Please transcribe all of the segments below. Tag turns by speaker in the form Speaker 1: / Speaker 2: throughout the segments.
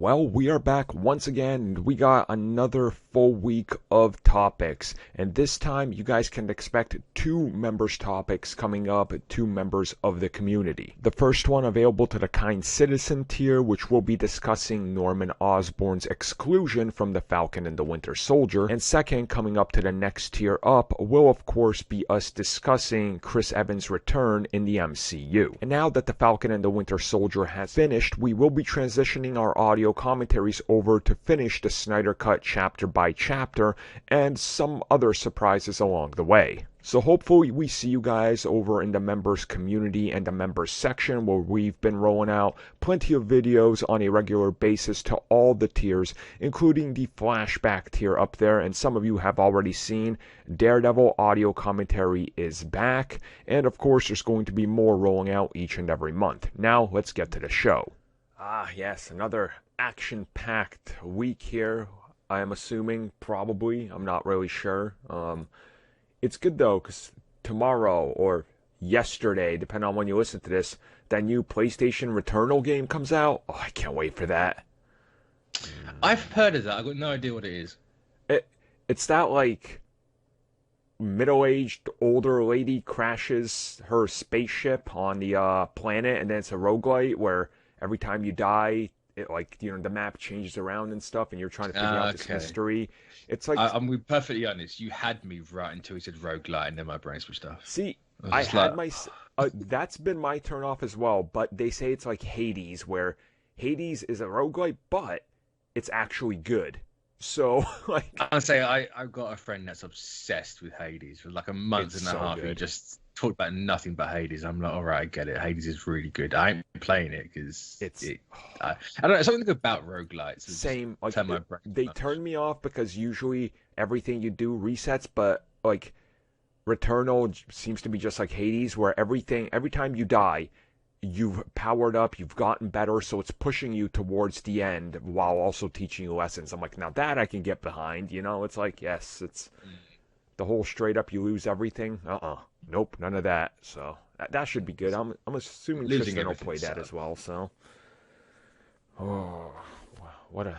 Speaker 1: Well, we are back once again, and we got another full week of topics. And this time, you guys can expect two members' topics coming up, two members of the community. The first one available to the kind citizen tier, which will be discussing Norman Osborn's exclusion from the Falcon and the Winter Soldier. And second, coming up to the next tier up, will of course be us discussing Chris Evans' return in the MCU. And now that the Falcon and the Winter Soldier has finished, we will be transitioning our audio commentaries over to finish the Snyder Cut chapter by chapter and some other surprises along the way. So hopefully we see you guys over in the members community and the members section where we've been rolling out plenty of videos on a regular basis to all the tiers, including the flashback tier up there, and some of you have already seen Daredevil audio commentary is back, and of course there's going to be more rolling out each and every month. Now let's get to the show. Yes, another action-packed week here, I am assuming, probably. I'm not really sure. It's good, though, because tomorrow or yesterday, depending on when you listen to this, that new PlayStation Returnal game comes out. Oh, I can't wait for that.
Speaker 2: I've heard of that. I've got no idea what it is.
Speaker 1: It's that, like, middle-aged older lady crashes her spaceship on the planet, and then it's a roguelite where every time you die, it, like, you know, the map changes around and stuff, and you're trying to figure out this mystery. It's like
Speaker 2: I'm being perfectly honest. You had me right until you said roguelite, and then my brain switched off.
Speaker 1: See, I had my that's been my turn off as well. But they say it's like Hades, where Hades is a roguelite, but it's actually good. So, like,
Speaker 2: I say I've got a friend that's obsessed with Hades for like a month and a half. He just talked about nothing but Hades. I'm like, all right, I get it. Hades is really good. I ain't playing it because I don't know, something about roguelites.
Speaker 1: Same. Like, they turn me off because usually everything you do resets, but like Returnal seems to be just like Hades, where every time you die, you've powered up, you've gotten better, so it's pushing you towards the end while also teaching you lessons. I'm like, now that I can get behind, you know? It's like, yes, it's the whole straight up you lose everything. Nope, none of that. So that should be good. I'm assuming Tristan will play that as well, so. Oh, what a...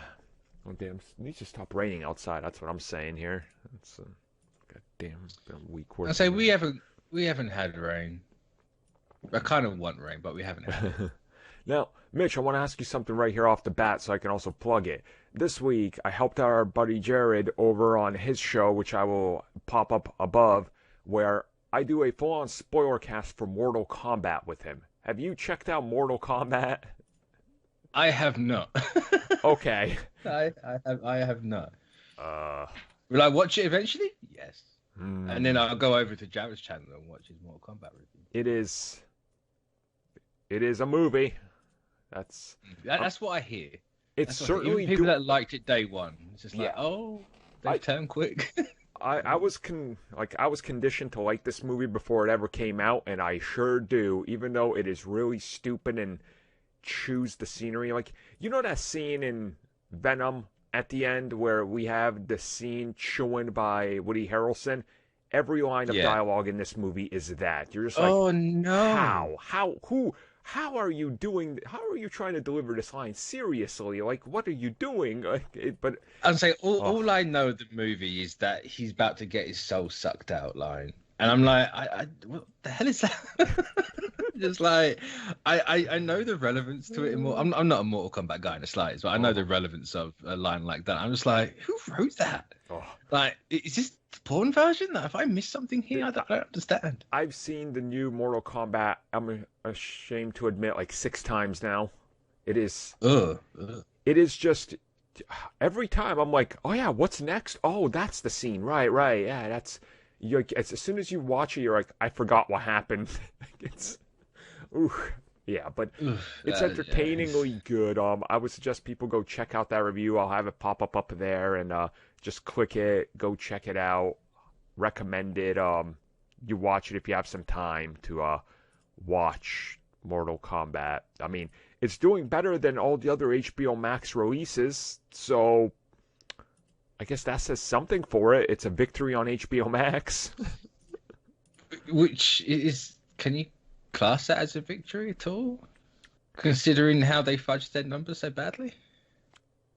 Speaker 1: Oh, damn, it needs to stop raining outside. That's what I'm saying here. It's a damn week.
Speaker 2: I say we haven't had rain. I kind of want rain, but we haven't had it.
Speaker 1: Now, Mitch, I want to ask you something right here off the bat so I can also plug it. This week, I helped our buddy Jared over on his show, which I will pop up above, where I do a full-on spoiler cast for Mortal Kombat with him. Have you checked out Mortal Kombat?
Speaker 2: I have not.
Speaker 1: Okay.
Speaker 2: I have not. Will I watch it eventually? Yes. And then I'll go over to Jared's channel and watch his Mortal Kombat review.
Speaker 1: It is a movie. That's
Speaker 2: what I hear.
Speaker 1: It's certainly
Speaker 2: people that liked it day one. It's just like, they turned quick.
Speaker 1: I was conditioned to like this movie before it ever came out, and I sure do. Even though it is really stupid and chews the scenery, like, you know that scene in Venom at the end where we have the scene chewing by Woody Harrelson. Every line of dialogue in this movie is that. You're just like,
Speaker 2: oh no,
Speaker 1: how are you doing? How are you trying to deliver this line seriously? Like, what are you doing? But
Speaker 2: I'm saying all I know of the movie is that he's about to get his soul sucked out line, and I'm like, what the hell is that? Just like, I know the relevance to it. I'm not a Mortal Kombat guy in the slightest, but I know the relevance of a line like that. I'm just like, who wrote that? Like, is this the porn version? Have I missed something here? I don't understand.
Speaker 1: I've seen the new Mortal Kombat, I'm ashamed to admit, like 6 times now. It is... It is just... Every time I'm like, oh yeah, what's next? Oh, that's the scene. Right. Yeah, that's... as soon as you watch it, you're like, I forgot what happened. It's... Ooh. Yeah, but it's entertainingly good. I would suggest people go check out that review. I'll have it pop up there, and just click it, go check it out. Recommend it. You watch it if you have some time to watch Mortal Kombat. I mean, it's doing better than all the other HBO Max releases, so I guess that says something for it. It's a victory on HBO Max.
Speaker 2: Which is, can you class that as a victory at all, considering how they fudged their numbers so badly?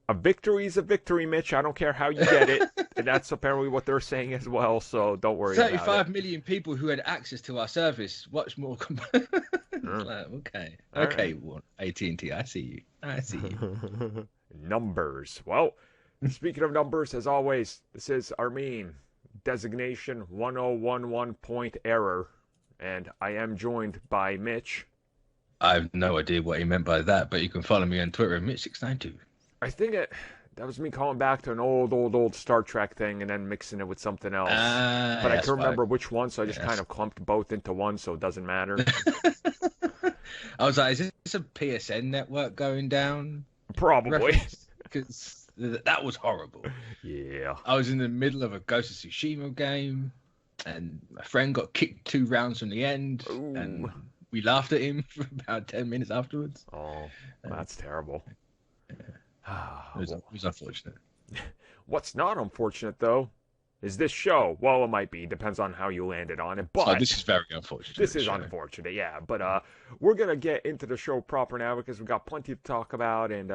Speaker 1: A victory is a victory, Mitch. I don't care how you get it. And that's apparently what they're saying as well, so don't worry about it.
Speaker 2: 35 million people who had access to our service. Watch more. Okay. Okay, right. AT&T, I see you. I see you.
Speaker 1: Numbers. Well, speaking of numbers, as always, this is Armin. Designation 1011 point error. And I am joined by Mitch.
Speaker 2: I have no idea what he meant by that, but you can follow me on Twitter at Mitch692.
Speaker 1: I think that was me calling back to an old Star Trek thing and then mixing it with something else. But I couldn't remember which one, so I just kind of clumped both into one, so it doesn't matter.
Speaker 2: I was like, is this a PSN network going down?
Speaker 1: Probably.
Speaker 2: Because that was horrible.
Speaker 1: Yeah.
Speaker 2: I was in the middle of a Ghost of Tsushima game, and my friend got kicked 2 rounds from the end, and we laughed at him for about 10 minutes afterwards.
Speaker 1: Oh, that's terrible.
Speaker 2: It was unfortunate.
Speaker 1: What's not unfortunate, though, is this show. Well, it might be. Depends on how you landed on it. But
Speaker 2: this is very unfortunate.
Speaker 1: This is unfortunate, yeah. But we're going to get into the show proper now because we've got plenty to talk about and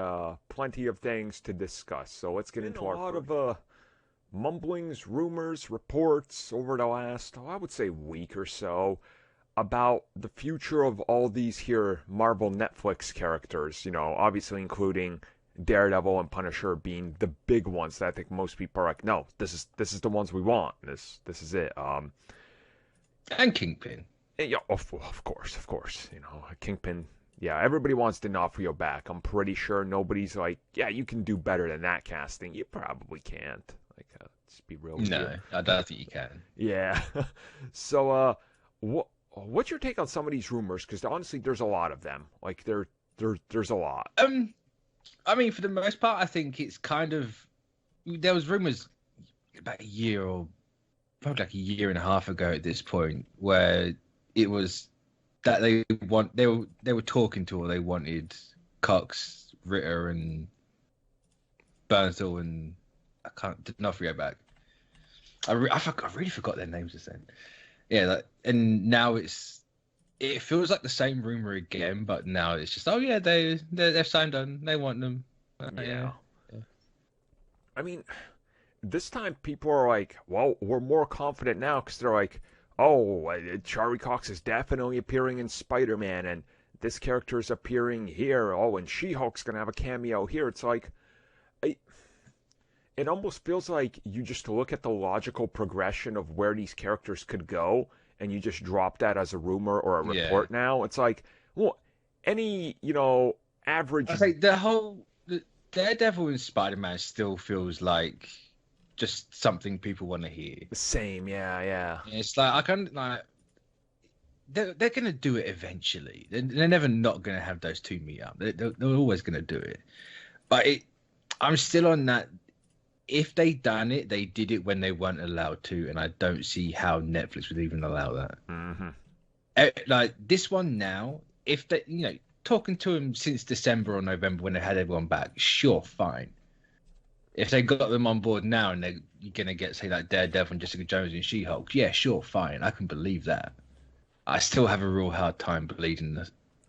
Speaker 1: plenty of things to discuss. So let's get into a lot of mumblings, rumors, reports over the last, I would say, week or so about the future of all these here Marvel Netflix characters, obviously including Daredevil and Punisher being the big ones that I think most people are like, no, this is the ones we want. This is it.
Speaker 2: And Kingpin.
Speaker 1: Yeah, of course. Kingpin. Yeah, everybody wants D'Onofrio back. I'm pretty sure nobody's like, yeah, you can do better than that casting. You probably can't. Like, let's be real.
Speaker 2: No, I don't think you can.
Speaker 1: Yeah. So, what's your take on some of these rumors? Because honestly, there's a lot of them. Like, there's a lot.
Speaker 2: I mean, for the most part, I think it's kind of, there was rumors about a year or probably like a year and a half ago at this point where it was that they were talking to, or they wanted Cox, Ritter, and Bernthal, and D'Onofrio back. I really forgot their names just then. Yeah, and now it feels like the same rumor again, but now it's just, oh yeah, they've signed on, they want them. Yeah.
Speaker 1: I mean, this time people are like, well, we're more confident now because they're like, oh, Charlie Cox is definitely appearing in Spider-Man, and this character is appearing here. Oh, and She-Hulk's gonna have a cameo here. It's like, it almost feels like you just look at the logical progression of where these characters could go, and you just drop that as a rumor or a report now. It's like, well, any, average...
Speaker 2: I think the Daredevil and Spider-Man still feels like just something people want to hear.
Speaker 1: The same, yeah.
Speaker 2: It's like, they're going to do it eventually. They're never not going to have those two meet up. They're always going to do it. But I'm still on that. If they done it, they did it when they weren't allowed to, and I don't see how Netflix would even allow that.
Speaker 1: Mm-hmm.
Speaker 2: Like this one now, if they, talking to them since December or November when they had everyone back, sure, fine. If they got them on board now and you're gonna get, say, like Daredevil and Jessica Jones and She-Hulk, yeah, sure, fine, I can believe that. I still have a real hard time believing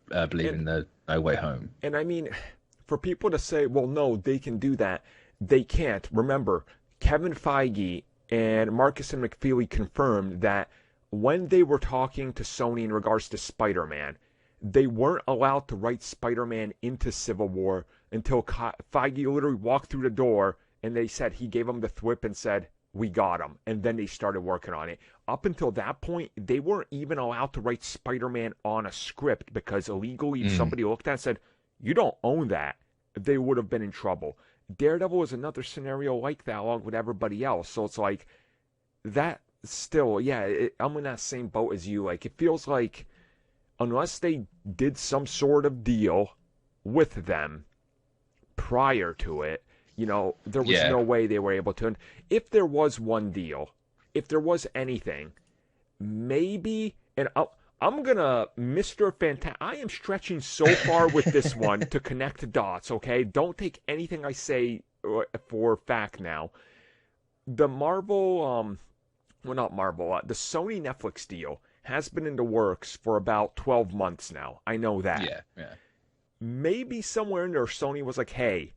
Speaker 2: the No Way Home.
Speaker 1: And I mean, for people to say, well, no, they can do that. They can't. Remember, Kevin Feige and Marcus and McFeely confirmed that when they were talking to Sony in regards to Spider-Man, they weren't allowed to write Spider-Man into Civil War until Feige literally walked through the door and they said he gave them the thwip and said, we got him. And then they started working on it. Up until that point, they weren't even allowed to write Spider-Man on a script because illegally if somebody looked at it and said, you don't own that, they would have been in trouble. Daredevil is another scenario like that along with everybody else. So it's like that still, I'm in that same boat as you. Like, it feels like unless they did some sort of deal with them prior to it, there was no way they were able to. And if there was one deal, if there was anything, maybe, and I'm gonna, Mr. Fantastic. I am stretching so far with this one to connect dots, okay? Don't take anything I say for fact now. The Marvel, not Marvel, the Sony Netflix deal has been in the works for about 12 months now. I know that.
Speaker 2: Yeah.
Speaker 1: Maybe somewhere in there, Sony was like, hey,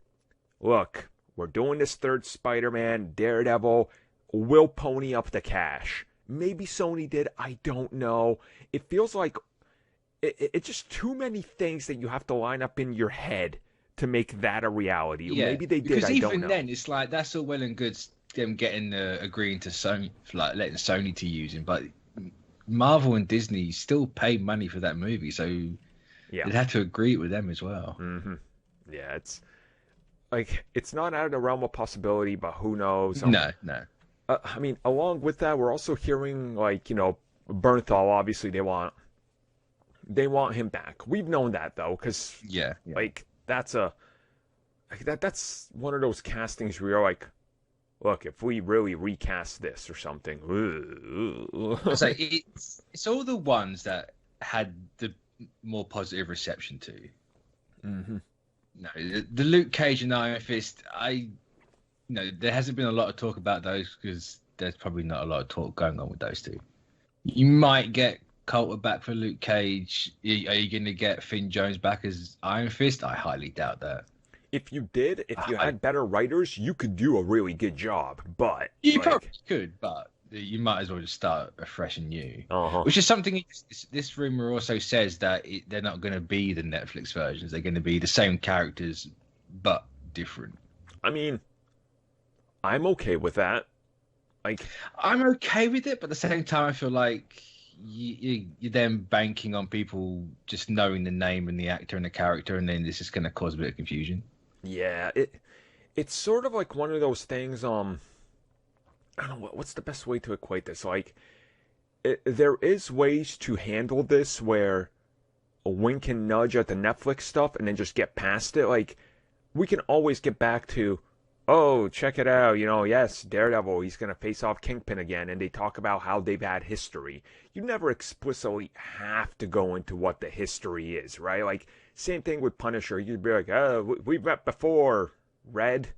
Speaker 1: look, we're doing this third Spider-Man, Daredevil, we'll pony up the cash. Maybe Sony did, I don't know. It feels like it's just too many things that you have to line up in your head to make that a reality.
Speaker 2: Yeah,
Speaker 1: Maybe they did,
Speaker 2: because
Speaker 1: I don't
Speaker 2: even
Speaker 1: know.
Speaker 2: then, it's like that's all well and good them getting agreeing to Sony, like letting Sony to use him, but Marvel and Disney still pay money for that movie, so
Speaker 1: Yeah.
Speaker 2: they'd have to agree with them as well.
Speaker 1: Yeah, it's like it's not out of the realm of possibility, but who knows?
Speaker 2: No.
Speaker 1: I mean, along with that, we're also hearing like Bernthal. Obviously, they want him back. We've known that though, because
Speaker 2: Yeah.
Speaker 1: like that's one of those castings where you're like, look, if we really recast this or something,
Speaker 2: So it's all the ones that had the more positive reception to. No, the Luke Cage and Iron Fist, there hasn't been a lot of talk about those because there's probably not a lot of talk going on with those two. You might get Coulter back for Luke Cage. Are you going to get Finn Jones back as Iron Fist? I highly doubt that.
Speaker 1: If you had better writers, you could do a really good job. But
Speaker 2: you probably could, but you might as well just start afresh and new. Which is something this rumor also says that they're not going to be the Netflix versions. They're going to be the same characters, but different.
Speaker 1: I mean, I'm okay with that. Like,
Speaker 2: I'm okay with it, but at the same time, I feel like you're then banking on people just knowing the name and the actor and the character, and then this is going to cause a bit of confusion.
Speaker 1: Yeah, it's sort of like one of those things. I don't know what's the best way to equate this. Like, there is ways to handle this where a wink and nudge at the Netflix stuff, and then just get past it. Like, we can always get back to, oh, check it out. Yes, Daredevil, he's gonna face off Kingpin again, and they talk about how they've had history. You never explicitly have to go into what the history is, right? Like, same thing with Punisher. You'd be like, oh, we've met before, Red.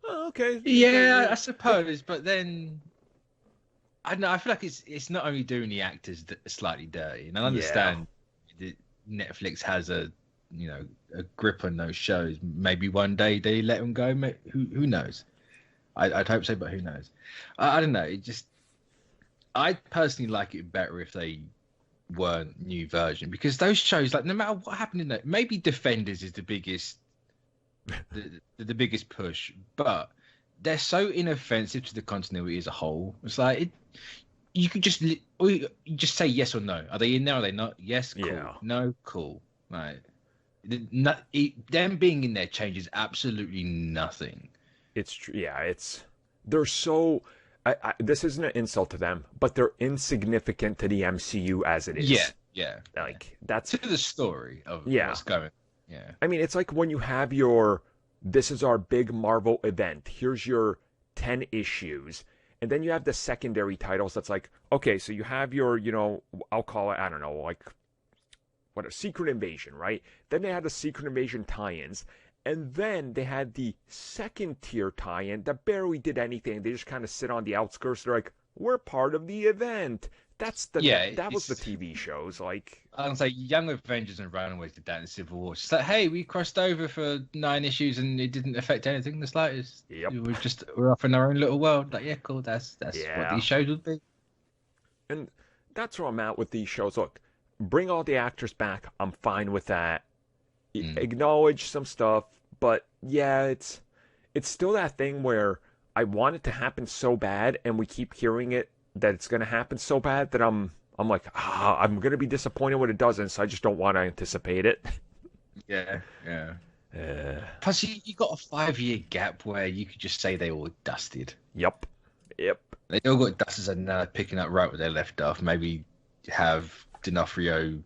Speaker 1: Oh, okay.
Speaker 2: Yeah, I suppose, but then I don't know. I feel like it's not only doing the actors slightly dirty, and I understand that Netflix has a grip on those shows. Maybe one day they let them go. Who knows? I'd hope so, but who knows? I don't know. I personally like it better if they weren't new version, because those shows, like, no matter what happened in that, maybe Defenders is the biggest the biggest push, but they're so inoffensive to the continuity as a whole. It's like you could just say yes or no. Are they in there? Are they not? Yes, cool.
Speaker 1: Yeah.
Speaker 2: No, cool. Right. Them being in there changes absolutely nothing.
Speaker 1: It's true. Yeah, they're so. This isn't an insult to them, but they're insignificant to the MCU as it is.
Speaker 2: Yeah.
Speaker 1: Like, that's
Speaker 2: to the story of what's going. Yeah.
Speaker 1: I mean, it's like when you have this is our big Marvel event. Here's your 10 issues. And then you have the secondary titles that's like, okay, so you have your, I'll call it, I don't know, like, a Secret Invasion, right? Then they had the Secret Invasion tie-ins. And then they had the second tier tie-in that barely did anything. They just kind of sit on the outskirts. They're like, we're part of the event. That was the TV shows. Like,
Speaker 2: I was like, Young Avengers and Runaways did that in Civil War. It's like, hey, we crossed over for 9 issues and it didn't affect anything in the slightest.
Speaker 1: Yep.
Speaker 2: We're off in our own little world. Like, yeah, cool. That's what these shows would be.
Speaker 1: And that's where I'm at with these shows. Look, bring all the actors back. I'm fine with that. Acknowledge some stuff, but yeah, it's still that thing where I want it to happen so bad, and we keep hearing it that it's going to happen so bad that I'm like, I'm going to be disappointed when it doesn't, so I just don't want to anticipate it.
Speaker 2: Yeah. Plus, you got a 5-year gap where you could just say they all dusted.
Speaker 1: Yep.
Speaker 2: They all got dusted and now picking up right where they left off. Maybe have D'Onofrio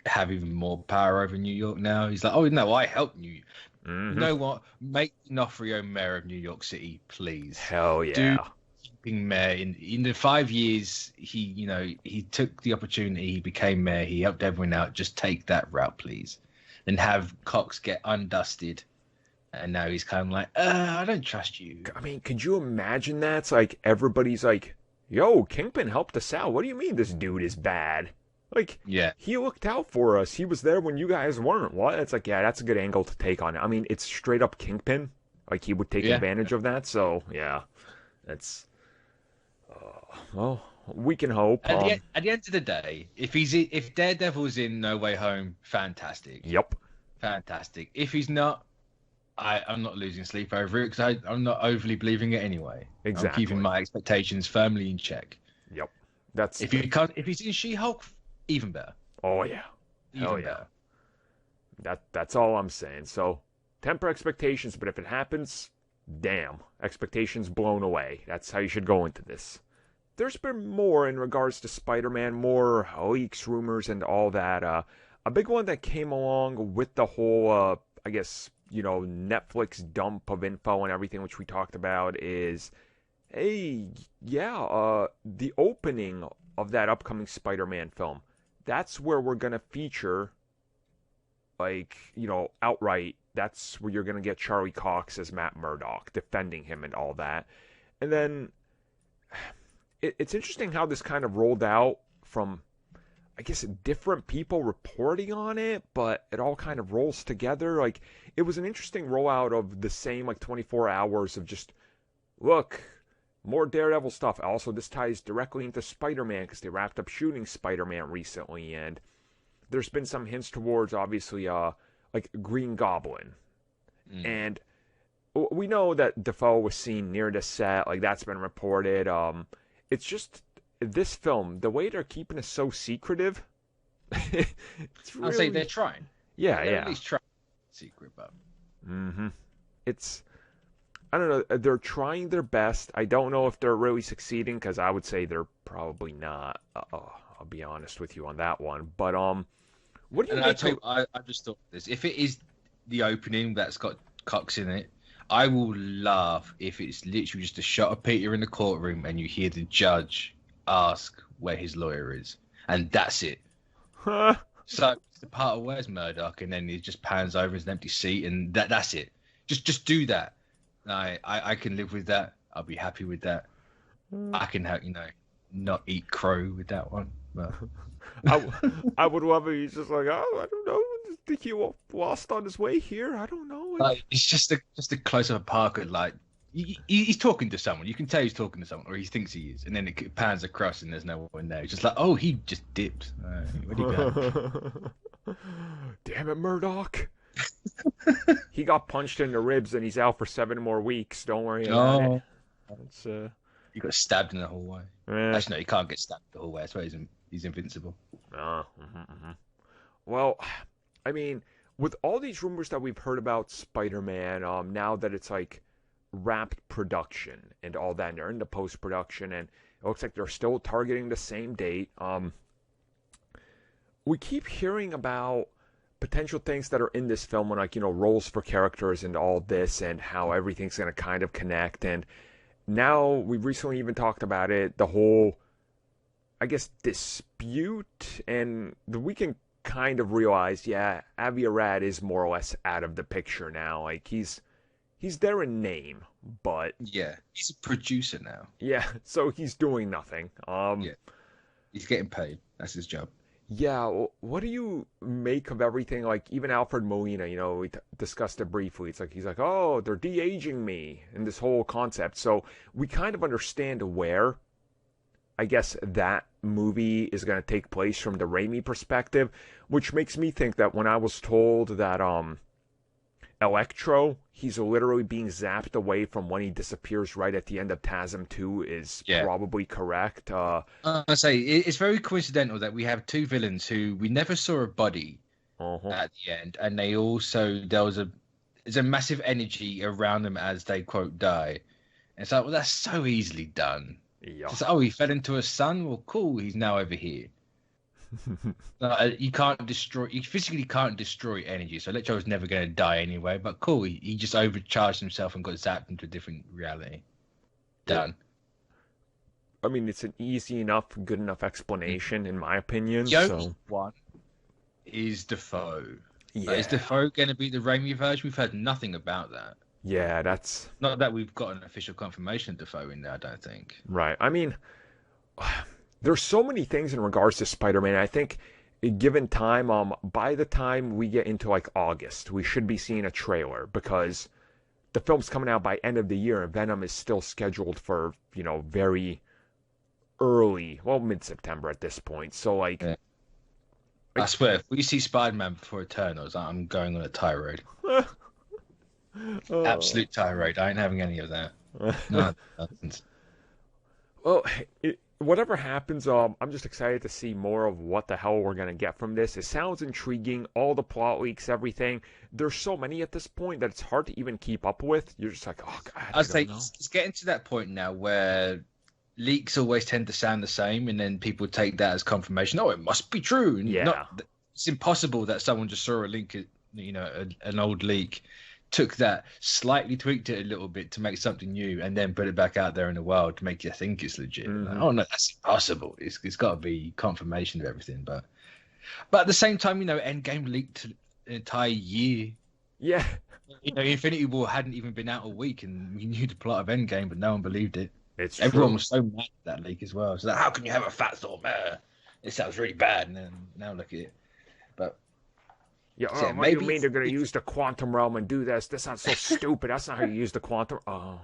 Speaker 2: have even more power over New York now. He's like, oh no, I helped you. You know what? Make D'Onofrio mayor of New York City, please.
Speaker 1: Hell yeah.
Speaker 2: Do keeping mayor in the 5 years he took the opportunity, he became mayor, he helped everyone out. Just take that route, please. Then have Cox get undusted. And now he's kind of like, I don't trust you.
Speaker 1: I mean, could you imagine that? It's like everybody's like, yo, Kingpin helped us out. What do you mean this dude is bad? Like,
Speaker 2: Yeah.
Speaker 1: he looked out for us. He was there when you guys weren't. What? It's like, yeah, that's a good angle to take on it. I mean, it's straight up Kingpin. Like, he would take advantage of that. So, yeah, that's, well, we can hope.
Speaker 2: At the end of the day, if Daredevil's in No Way Home, fantastic.
Speaker 1: Yep.
Speaker 2: Fantastic. If he's not, I'm not losing sleep over it because I'm not overly believing it anyway.
Speaker 1: Exactly.
Speaker 2: I'm keeping my expectations firmly in check.
Speaker 1: Yep. That's
Speaker 2: if he's in She-Hulk, even better.
Speaker 1: Oh yeah. Hell yeah. That's all I'm saying. So temper expectations, but if it happens, damn, expectations blown away. That's how you should go into this. There's been more in regards to Spider-Man, more leaks, rumors, and all that. A big one that came along with the whole, I guess, Netflix dump of info and everything, which we talked about, is, the opening of that upcoming Spider-Man film. That's where we're going to feature, outright, that's where you're going to get Charlie Cox as Matt Murdock, defending him and all that. And then it's interesting how this kind of rolled out from, I guess, different people reporting on it, but it all kind of rolls together. Like, it was an interesting rollout of the same, 24 hours of just, look, more Daredevil stuff. Also, this ties directly into Spider-Man because they wrapped up shooting Spider-Man recently, and there's been some hints towards, obviously, Green Goblin. And we know that Dafoe was seen near the set. That's been reported. It's just, this film, the way they're keeping it so secretive, it's really...
Speaker 2: I'll say they're trying.
Speaker 1: Yeah,
Speaker 2: they're at least trying secret, but...
Speaker 1: It's... I don't know. They're trying their best. I don't know if they're really succeeding, because I would say they're probably not. I'll be honest with you on that one. But, what do you think?
Speaker 2: I just thought this. If it is the opening that's got Cox in it, I will laugh if it's literally just a shot of Peter in the courtroom and you hear the judge ask where his lawyer is, and that's it. So it's the part of where's Murdoch, and then he just pans over his empty seat, and that's it. Just do that. I can live with that. I'll be happy with that. I can have not eat crow with that one. But...
Speaker 1: I would love it. He's just like, oh, I don't know. Think he lost on his way here? I don't know.
Speaker 2: It's just a close up of Parker. He's talking to someone. You can tell he's talking to someone, or he thinks he is, and then it pans across, and there's no one there. It's just like, oh, he just dipped. Where'd he go?
Speaker 1: Damn it, Murdoch. He got punched in the ribs, and he's out for 7 more weeks. Don't worry about it.
Speaker 2: He got stabbed in the hallway. Actually, no, he can't get stabbed in the hallway. That's why he's invincible.
Speaker 1: Well, I mean, with all these rumors that we've heard about Spider-Man, now that it's wrapped production and all that, and they're into post-production, and it looks like they're still targeting the same date. We keep hearing about potential things that are in this film, roles for characters and all this, and how everything's going to kind of connect. And now we've recently even talked about it, the whole, I guess, dispute, and we can kind of realize, Avi Arad is more or less out of the picture now. He's there in name, but
Speaker 2: he's a producer now.
Speaker 1: Yeah, so he's doing nothing.
Speaker 2: He's getting paid. That's his job.
Speaker 1: Yeah, what do you make of everything? Even Alfred Molina, we discussed it briefly. It's he's like, oh, they're de-aging me, and this whole concept. So we kind of understand where, I guess, that movie is going to take place from the Raimi perspective, which makes me think that when I was told that Electro, he's literally being zapped away from when he disappears right at the end of TASM 2 is probably correct.
Speaker 2: I say it's very coincidental that we have 2 villains who we never saw a body at the end, and there's a massive energy around them as they quote die. And it's well, that's so easily done.
Speaker 1: Yeah.
Speaker 2: It's he fell into a sun. Well, cool. He's now over here. You physically can't destroy energy, so Electro is never going to die anyway, but cool, he just overcharged himself and got zapped into a different reality. Done.
Speaker 1: I mean, it's an easy enough, good enough explanation, in my opinion.
Speaker 2: The only one is Defoe. Is Defoe going to be the Raimi version? We've heard nothing about that.
Speaker 1: Yeah, that's...
Speaker 2: Not that we've got an official confirmation of Defoe in there, I don't think.
Speaker 1: Right. I mean, there's so many things in regards to Spider-Man. I think, given time, by the time we get into like August, we should be seeing a trailer because the film's coming out by end of the year, and Venom is still scheduled for, very early, well, mid-September at this point. So, like...
Speaker 2: Yeah. I swear, if we see Spider-Man before Eternals, I'm going on a tirade. Absolute tirade. I ain't having any of that. No, nothing.
Speaker 1: Well, whatever happens, I'm just excited to see more of what the hell we're going to get from this. It sounds intriguing, all the plot leaks, everything. There's so many at this point that it's hard to even keep up with. You're just like, oh, God,
Speaker 2: I'd say it's getting to that point now where leaks always tend to sound the same, and then people take that as confirmation. Oh, it must be true.
Speaker 1: Yeah.
Speaker 2: It's impossible that someone just saw a link, an old leak, took that, slightly tweaked it a little bit to make something new, and then put it back out there in the world to make you think it's legit.
Speaker 1: Mm-hmm.
Speaker 2: Like, oh no, that's impossible. It's got to be confirmation of everything. But at the same time, Endgame leaked an entire year.
Speaker 1: Yeah.
Speaker 2: Infinity War hadn't even been out a week, and we knew the plot of Endgame, but no one believed it.
Speaker 1: It's
Speaker 2: Everyone
Speaker 1: true.
Speaker 2: was so mad at that leak as well. So how can you have a fat Thor? It sounds really bad. And then now look at it. But
Speaker 1: yeah,
Speaker 2: so
Speaker 1: what do you mean they're going to use the quantum realm and do this? This sounds so stupid. That's not how you use the quantum. Oh.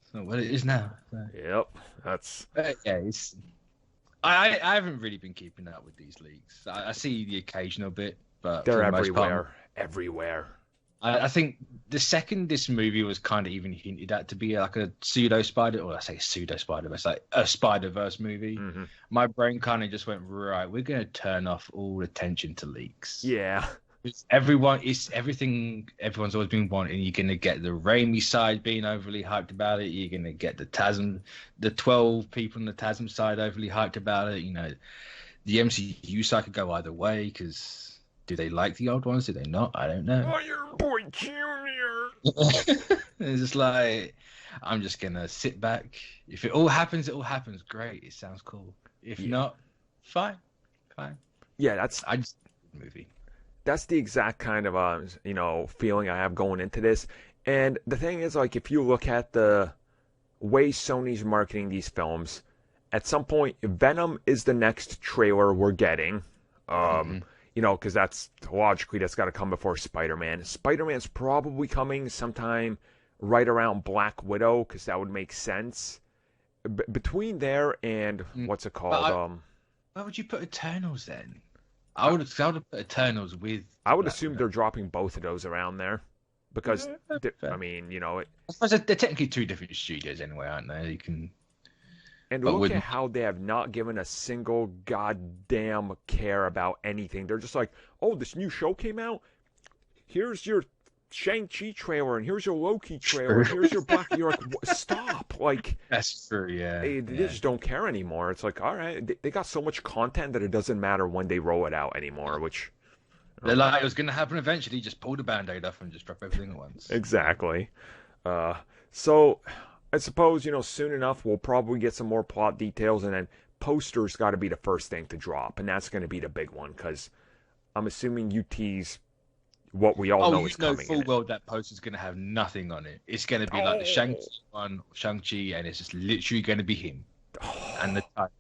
Speaker 2: That's not what it is now. So.
Speaker 1: Yep. That's.
Speaker 2: Yeah, I haven't really been keeping up with these leaks. I see the occasional bit, but
Speaker 1: They're
Speaker 2: for the most
Speaker 1: everywhere.
Speaker 2: part,
Speaker 1: Everywhere.
Speaker 2: I think the second this movie was kind of even hinted at to be like a pseudo Spider-Verse, like a Spider-Verse movie, my brain kind of just went, right, we're going to turn off all attention to leaks.
Speaker 1: Yeah.
Speaker 2: Everyone's always been wanting. You're going to get the Raimi side being overly hyped about it. You're going to get the 12 people on the TASM side overly hyped about it. The MCU side could go either way because... do they like the old ones? Do they not? I don't know.
Speaker 1: Oh, your boy Junior.
Speaker 2: It's just like, I'm just going to sit back. If it all happens, it all happens. Great. It sounds cool. If not, fine.
Speaker 1: Yeah,
Speaker 2: I just the movie.
Speaker 1: That's the exact kind of, feeling I have going into this. And the thing is, like, if you look at the way Sony's marketing these films, at some point, Venom is the next trailer we're getting. Because that's got to come before Spider-Man. Spider-Man's probably coming sometime right around Black Widow, because that would make sense. Between there and what's it called?
Speaker 2: Where would you put Eternals then? I would have put Eternals with.
Speaker 1: I would assume they're dropping both of those around there, because
Speaker 2: I
Speaker 1: suppose
Speaker 2: they're technically two different studios anyway, aren't they? You can.
Speaker 1: And look at how they have not given a single goddamn care about anything. They're just like, oh, this new show came out? Here's your Shang-Chi trailer, and here's your Loki trailer, and here's your Black... You're like, stop. Like,
Speaker 2: that's true, yeah.
Speaker 1: They just don't care anymore. It's like, all right, they got so much content that it doesn't matter when they roll it out anymore, which...
Speaker 2: They're like, it was going to happen eventually. Just pull the Band-Aid off and just drop everything at once.
Speaker 1: Exactly. So... I suppose, soon enough we'll probably get some more plot details, and then posters got to be the first thing to drop, and that's going to be the big one, because I'm assuming you tease what we all know is coming.
Speaker 2: Full well that poster's going to have nothing on it. It's going to be like the Shang-Chi one, Shang-Chi, and it's just literally going to be him. And the title.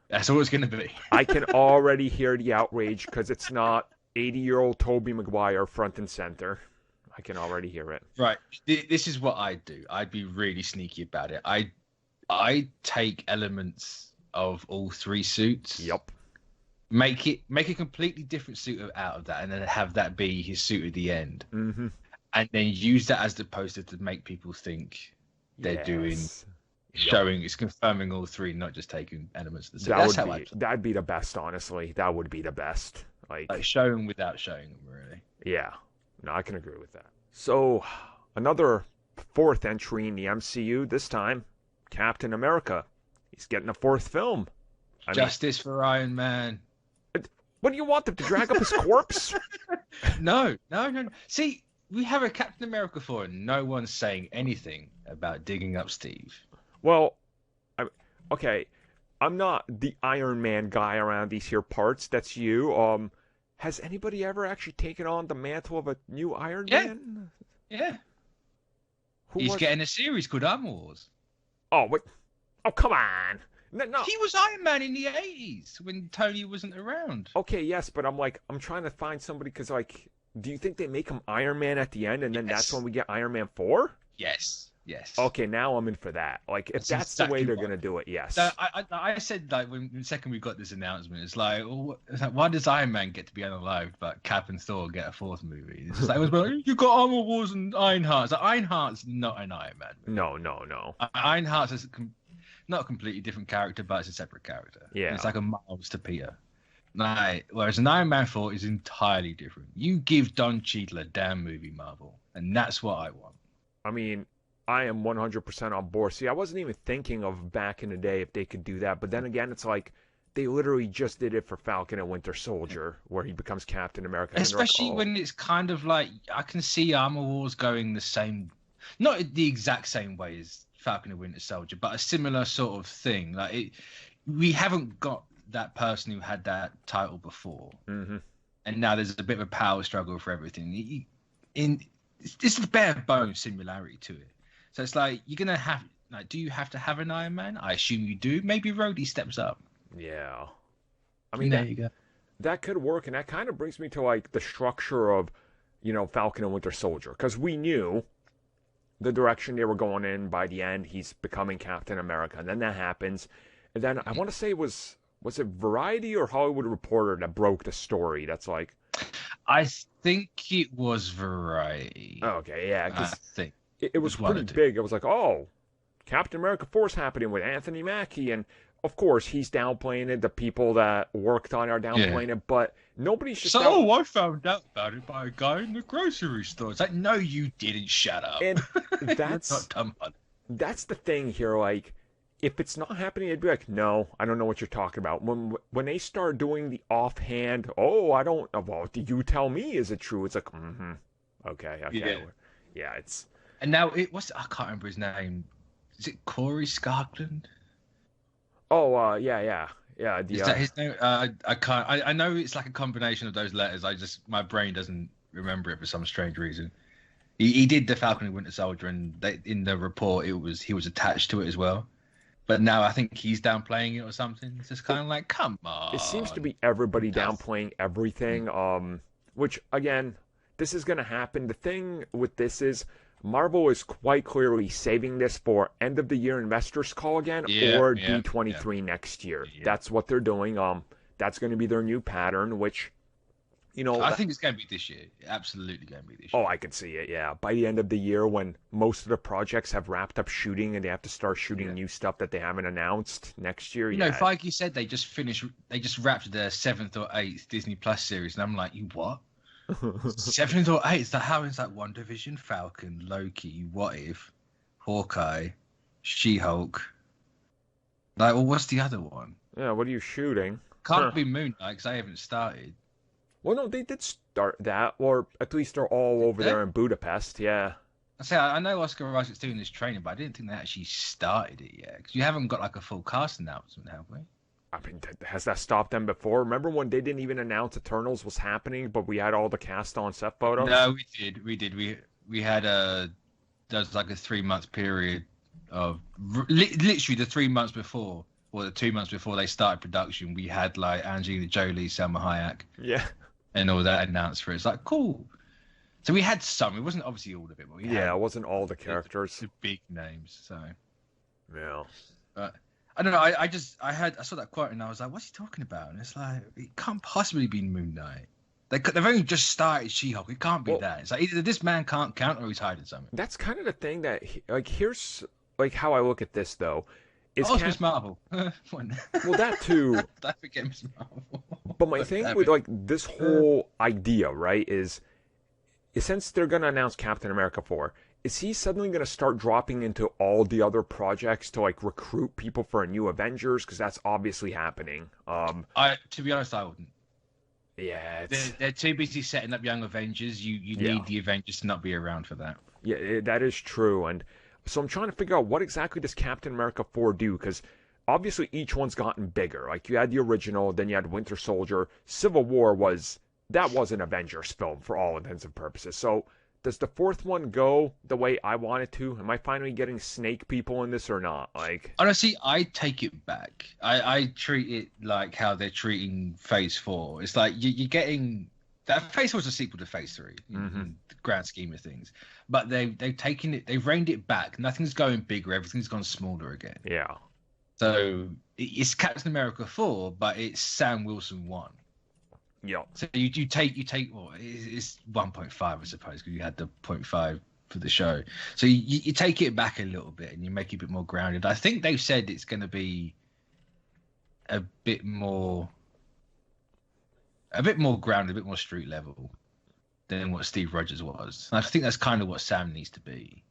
Speaker 2: That's all it's going to be.
Speaker 1: I can already hear the outrage, because it's not 80-year-old Tobey Maguire front and center. I can already hear it.
Speaker 2: Right. This is what I'd do. I'd be really sneaky about it. I take elements of all three suits.
Speaker 1: Yep.
Speaker 2: Make a completely different suit out of that, and then have that be his suit at the end.
Speaker 1: Mm-hmm.
Speaker 2: And then use that as the poster to make people think they're showing, it's confirming all three, not just taking elements of the suit.
Speaker 1: That'd be the best, honestly. That would be the best.
Speaker 2: Like showing without showing them, really.
Speaker 1: Yeah. No, I can agree with that. So, another fourth entry in the MCU, this time, Captain America. He's getting a fourth film.
Speaker 2: Justice for Iron Man.
Speaker 1: What do you want them to drag up his corpse?
Speaker 2: No. See, we have a Captain America 4 and no one's saying anything about digging up Steve.
Speaker 1: Well, okay, I'm not the Iron Man guy around these here parts. That's you. Has anybody ever actually taken on the mantle of a new Iron Man?
Speaker 2: Yeah. He's getting a series called Armor Wars.
Speaker 1: Oh, what? Oh, come on. No.
Speaker 2: He was Iron Man in the 80s when Tony wasn't around.
Speaker 1: Okay, yes, but I'm trying to find somebody because, like, do you think they make him Iron Man at the end and then that's when we get Iron Man 4?
Speaker 2: Yes. Yes.
Speaker 1: Okay, now I'm in for that. Like, if that's the way they're going to do it, yes.
Speaker 2: I said, like, when the second we got this announcement, it's like, why does Iron Man get to be unalived, but Cap and Thor get a fourth movie? It's like, you got Armor Wars and Ironheart's. Like, Ironheart's not an Iron Man movie.
Speaker 1: No.
Speaker 2: Ironheart's is not a completely different character, but it's a separate character.
Speaker 1: Yeah.
Speaker 2: It's like a Miles to Peter. Like, whereas an Iron Man 4 is entirely different. You give Don Cheadle a damn movie, Marvel, and that's what I want.
Speaker 1: I mean, I am 100% on board. See, I wasn't even thinking of back in the day if they could do that. But then again, it's like they literally just did it for Falcon and Winter Soldier, where he becomes Captain America.
Speaker 2: Especially when it's kind of like, I can see Armor Wars going the same, not the exact same way as Falcon and Winter Soldier, but a similar sort of thing. Like, we haven't got that person who had that title before.
Speaker 1: Mm-hmm.
Speaker 2: And now there's a bit of a power struggle for everything. It's a bare bones similarity to it. So it's like, you're going to have, like, do you have to have an Iron Man? I assume you do. Maybe Rhodey steps up.
Speaker 1: Yeah. I mean,
Speaker 2: there you go.
Speaker 1: That could work. And that kind of brings me to, like, the structure of, Falcon and Winter Soldier. Because we knew the direction they were going in. By the end, he's becoming Captain America. And then that happens. And then I want to say was it Variety or Hollywood Reporter that broke the story? That's like...
Speaker 2: I think it was Variety.
Speaker 1: Okay, yeah.
Speaker 2: I think.
Speaker 1: It was pretty big. It was like, oh, Captain America 4 is happening with Anthony Mackie. And, of course, he's downplaying it. The people that worked on it are downplaying it. But nobody's just...
Speaker 2: I found out about it by a guy in the grocery store. It's like, no, you didn't. Shut up.
Speaker 1: And that's...
Speaker 2: You're not dumb, man.
Speaker 1: That's the thing here. Like, if it's not happening, it'd be like, no, I don't know what you're talking about. When they start doing the offhand, well, do you tell me, is it true? It's like, okay. Yeah, it's...
Speaker 2: And now I can't remember his name. Is it Corey Scarkland?
Speaker 1: Oh, yeah.
Speaker 2: Is that his name? I can't. I know it's like a combination of those letters. My brain doesn't remember it for some strange reason. He did the Falcon and Winter Soldier, and in the report he was attached to it as well. But now I think he's downplaying it or something. It's just kind of like, come on.
Speaker 1: It seems to be everybody downplaying everything. Which again, this is going to happen. The thing with this is, Marvel is quite clearly saving this for end of the year investors call again, or D23 next year. Yeah. That's what they're doing. That's going to be their new pattern, which,
Speaker 2: I think it's going to be this year. Absolutely going to be this year.
Speaker 1: Oh, I could see it. Yeah, by the end of the year, when most of the projects have wrapped up shooting and they have to start shooting new stuff that they haven't announced next year.
Speaker 2: Feige said they just wrapped their 7th or 8th Disney Plus series, and I'm like, you what? 7th or 8th? So how is that? WandaVision, Falcon, Loki, What If, Hawkeye, She-Hulk. Like, well, what's the other one?
Speaker 1: Yeah, what are you shooting?
Speaker 2: Can't be Moon Knight because I haven't started.
Speaker 1: Well, no, they did start that, or at least they're all over there in Budapest. Yeah.
Speaker 2: I know Oscar Isaac's doing this training, but I didn't think they actually started it yet because you haven't got like a full cast announcement, have we?
Speaker 1: I mean, has that stopped them before? Remember when they didn't even announce Eternals was happening, but we had all the cast on set photos?
Speaker 2: No, we did. We had there was like a 3-month period of literally the 3 months before, or the 2 months before they started production. We had like Angelina Jolie, Salma Hayek, and all that announced for it. It's like, cool. So we had some. It wasn't obviously all of it, but we had
Speaker 1: it wasn't all the characters,
Speaker 2: the big names. So
Speaker 1: yeah.
Speaker 2: I don't know. I saw that quote and I was like, "What's he talking about?" And it's like, it can't possibly be Moon Knight. They've only just started She-Hulk. It can't be that. It's like either this man can't count or he's hiding something. That's
Speaker 1: kind of the thing that, like, here's like how I look at this though.
Speaker 2: Miss Marvel.
Speaker 1: Well, that too.
Speaker 2: Don't forget Miss Marvel.
Speaker 1: But my thing with like this whole idea, right, is since they're gonna announce Captain America 4. Is he suddenly going to start dropping into all the other projects to like recruit people for a new Avengers? Because that's obviously happening.
Speaker 2: To be honest, I wouldn't.
Speaker 1: Yeah,
Speaker 2: they're too busy setting up young Avengers. You need the Avengers to not be around for that.
Speaker 1: Yeah, that is true. And so I'm trying to figure out what exactly does Captain America 4 do? Because obviously each one's gotten bigger. Like you had the original, then you had Winter Soldier. Civil War was an Avengers film for all intents and purposes. So does the fourth one go the way I want it to? Am I finally getting snake people in this or not? Like,
Speaker 2: honestly, I take it back. I treat it like how they're treating Phase 4. It's like you're getting that. Phase 4 was a sequel to Phase 3 in the grand scheme of things, but they've taken it, they've reined it back. Nothing's going bigger, everything's gone smaller again.
Speaker 1: Yeah.
Speaker 2: So it's Captain America 4, but it's Sam Wilson 1.
Speaker 1: Yeah.
Speaker 2: So you take well, it's 1.5, I suppose, because you had the 0.5 for the show. So you take it back a little bit and you make it a bit more grounded. I think they've said it's going to be a bit more grounded, a bit more street level than what Steve Rogers was. And I think that's kind of what Sam needs to be.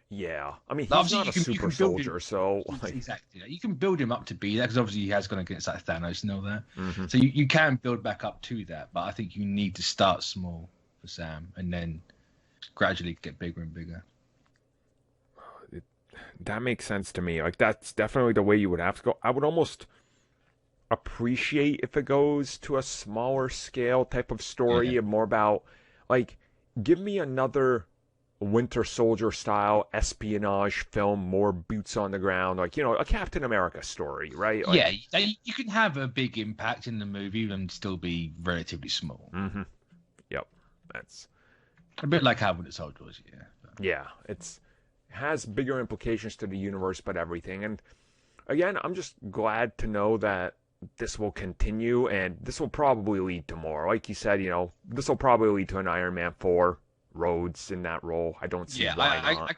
Speaker 1: Yeah, I mean, he's
Speaker 2: obviously
Speaker 1: not a super soldier, so like...
Speaker 2: exactly, you can build him up to be that, because obviously he has gone against like Thanos and all that. So you can build back up to that, but I think you need to start small for Sam and then gradually get bigger and bigger.
Speaker 1: That makes sense to me. Like, that's definitely the way you would have to go. I would almost appreciate if it goes to a smaller scale type of story, and more about, like, give me another Winter Soldier style espionage film, more boots on the ground, like, you know, a Captain America story, right? Like,
Speaker 2: yeah, you can have a big impact in the movie and still be relatively small.
Speaker 1: Yep, that's
Speaker 2: a bit like how Winter Soldier was.
Speaker 1: Yeah, it has bigger implications to the universe, but everything. And again, I'm just glad to know that this will continue, and this will probably lead to more. Like you said, you know, this will probably lead to an Iron Man 4. Rhodes in that role. I don't see why not.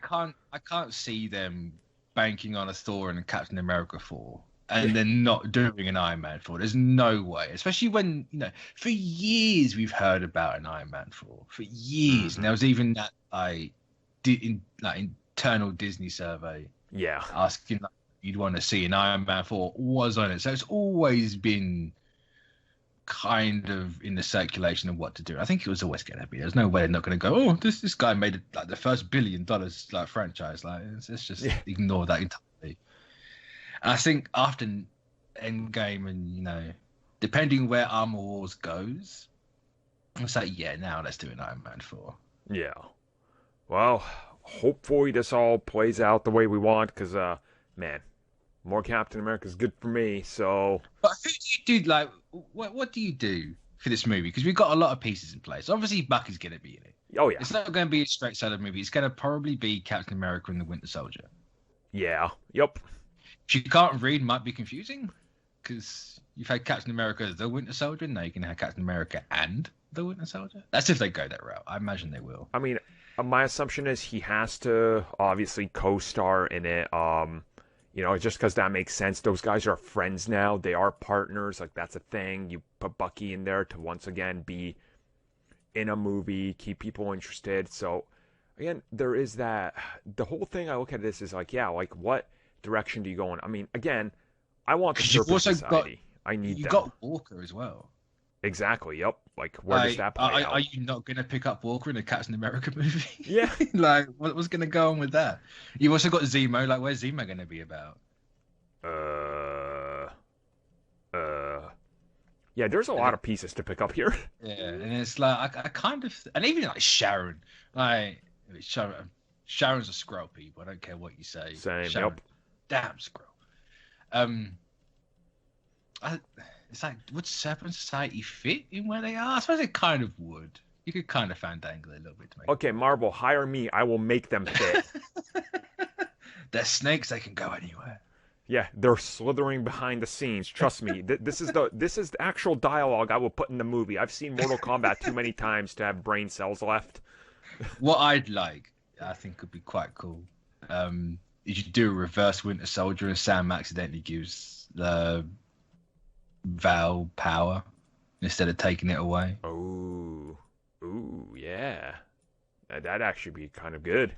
Speaker 2: I can't see them banking on a Thor and a Captain America 4 and then not doing an Iron Man 4. There's no way, especially when, you know, for years we've heard about an Iron Man 4 for years, and there was even that internal Disney survey, asking like, you'd want to see an Iron Man 4 was on it. So it's always been kind of in the circulation of what to do. I think it was always going to be. There's no way they're not going to go, oh, this guy made like the first $1 billion like franchise. Like, let's just ignore that entirely. And I think after Endgame, and, you know, depending where Armor Wars goes, it's like, yeah, now let's do an Iron Man 4.
Speaker 1: Yeah. Well, hopefully this all plays out the way we want, because man, more Captain America is good for me. So,
Speaker 2: but who do you do? Like, what do you do for this movie? Because we've got a lot of pieces in place. Obviously, Bucky's going to be in it.
Speaker 1: Oh yeah,
Speaker 2: it's not going to be a straight solo movie. It's going to probably be Captain America and the Winter Soldier.
Speaker 1: Yeah. Yep.
Speaker 2: If you can't read, might be confusing, because you've had Captain America the Winter Soldier. Now you can have Captain America and the Winter Soldier. That's if they go that route. I imagine they will.
Speaker 1: I mean, my assumption is he has to obviously co-star in it. You know, just because that makes sense. Those guys are friends now. They are partners. Like, that's a thing. You put Bucky in there to once again be in a movie, keep people interested. So, again, there is that. The whole thing I look at this is like, yeah, like, what direction do you go in? I mean, again, I want the Serpent Society. I need them.
Speaker 2: You got Walker as well.
Speaker 1: Exactly. Yep. Like, where does that play out?
Speaker 2: Are you not going to pick up Walker in a Captain America movie?
Speaker 1: Yeah.
Speaker 2: Like, what's going to go on with that? You've also got Zemo. Like, where's Zemo going to be about?
Speaker 1: Yeah, there's a lot of pieces to pick up here.
Speaker 2: Yeah, and it's like, I kind of, and even like Sharon, like, Sharon's a Skrull, people. I don't care what you say.
Speaker 1: Same.
Speaker 2: Sharon,
Speaker 1: yep.
Speaker 2: Damn Skrull. It's like, would Serpent Society fit in where they are? I suppose it kind of would. You could kind of fandangle it a little bit to make.
Speaker 1: Okay, Marvel, hire me. I will make them fit.
Speaker 2: They're snakes. They can go anywhere.
Speaker 1: Yeah, they're slithering behind the scenes. Trust me. This is the actual dialogue I will put in the movie. I've seen Mortal Kombat too many times to have brain cells left.
Speaker 2: What I'd like, I think, could be quite cool. Is you do a reverse Winter Soldier and Sam accidentally gives the Val power instead of taking it away.
Speaker 1: Ooh, yeah. That'd actually be kind of good.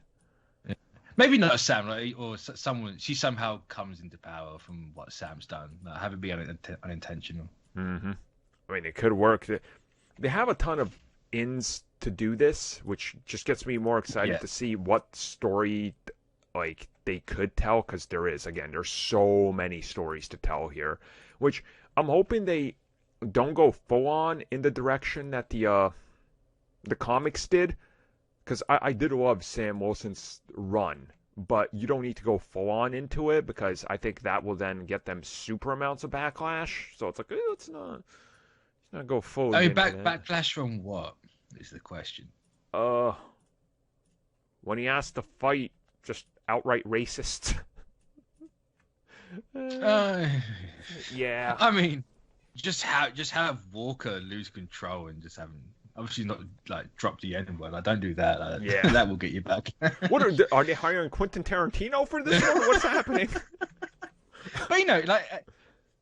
Speaker 2: Maybe not Sam, like, or someone. She somehow comes into power from what Sam's done. Like, have it be unintentional.
Speaker 1: Mm-hmm. I mean, it could work. They have a ton of ins to do this, which just gets me more excited to see what story like they could tell, because there's so many stories to tell here, which I'm hoping they don't go full on in the direction that the comics did, because I did love Sam Wilson's run, but you don't need to go full on into it because I think that will then get them super amounts of backlash. So it's like, let's not go full.
Speaker 2: I mean, backlash from what is the question?
Speaker 1: When he has to fight just outright racists. Yeah.
Speaker 2: I mean, just have Walker lose control and just have him. Obviously, not like drop the N word. I don't do that.
Speaker 1: Yeah,
Speaker 2: that will get you back.
Speaker 1: What are they hiring Quentin Tarantino for this one? What's happening?
Speaker 2: But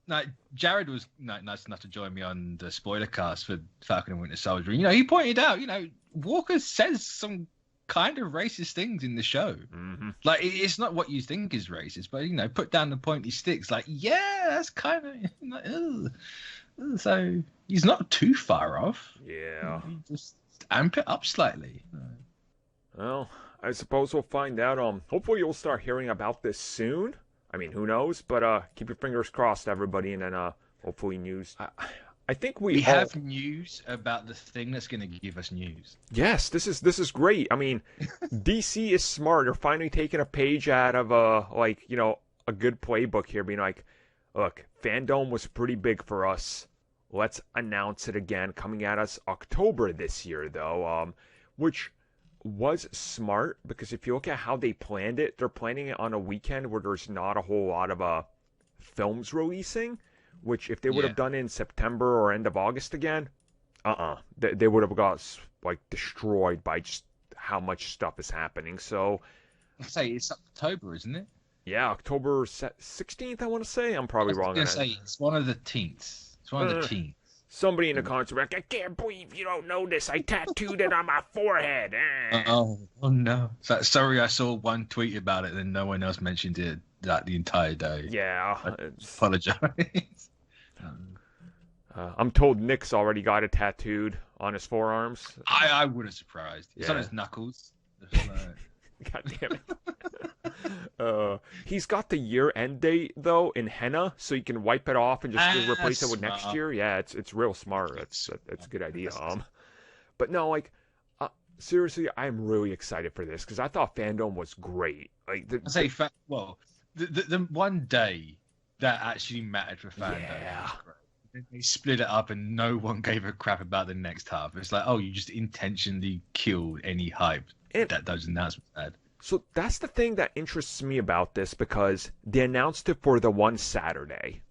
Speaker 2: like Jared was nice enough to join me on the spoiler cast for Falcon and Winter Soldier. He pointed out, Walker says some kind of racist things in the show.
Speaker 1: Mm-hmm.
Speaker 2: Like, it's not what you think is racist, but put down the pointy sticks. Like, yeah, that's kind of like, so he's not too far off.
Speaker 1: Yeah,
Speaker 2: you just amp it up slightly.
Speaker 1: Well, I suppose we'll find out. Hopefully you'll start hearing about this soon. I mean, who knows? But keep your fingers crossed, everybody, and then hopefully news. I think we
Speaker 2: have news about the thing that's going to give us news.
Speaker 1: Yes, this is great. I mean, DC is smart. They're finally taking a page out of a good playbook here, being like, look, Fandome was pretty big for us. Let's announce it again, coming at us October this year, though, which was smart because if you look at how they planned it, they're planning it on a weekend where there's not a whole lot of films releasing. Which, if they would have done it in September or end of August again, they would have got destroyed by just how much stuff is happening. So,
Speaker 2: I say it's October, isn't it?
Speaker 1: Yeah, October 16th. I want to say. I'm probably wrong.
Speaker 2: I was going to say it's one of the teens. It's one of the teens.
Speaker 1: Somebody in the comments were like, "I can't believe you don't know this. I tattooed it on my forehead."
Speaker 2: Oh no! Sorry, I saw one tweet about it, and no one else mentioned it the entire day.
Speaker 1: Yeah,
Speaker 2: I apologize.
Speaker 1: I'm told Nick's already got it tattooed on his forearms.
Speaker 2: I wouldn't surprised. It's on his knuckles.
Speaker 1: God damn it. He's got the year-end date though in henna, so you can wipe it off and just replace it with next year. Yeah, it's real smart. It's a good idea. But no, seriously, I'm really excited for this because I thought Fandome was great.
Speaker 2: The one day that actually mattered for Fandome.
Speaker 1: Yeah.
Speaker 2: They split it up and no one gave a crap about the next half. It's like, oh, you just intentionally killed any hype that those announcements had.
Speaker 1: So that's the thing that interests me about this because they announced it for the one Saturday.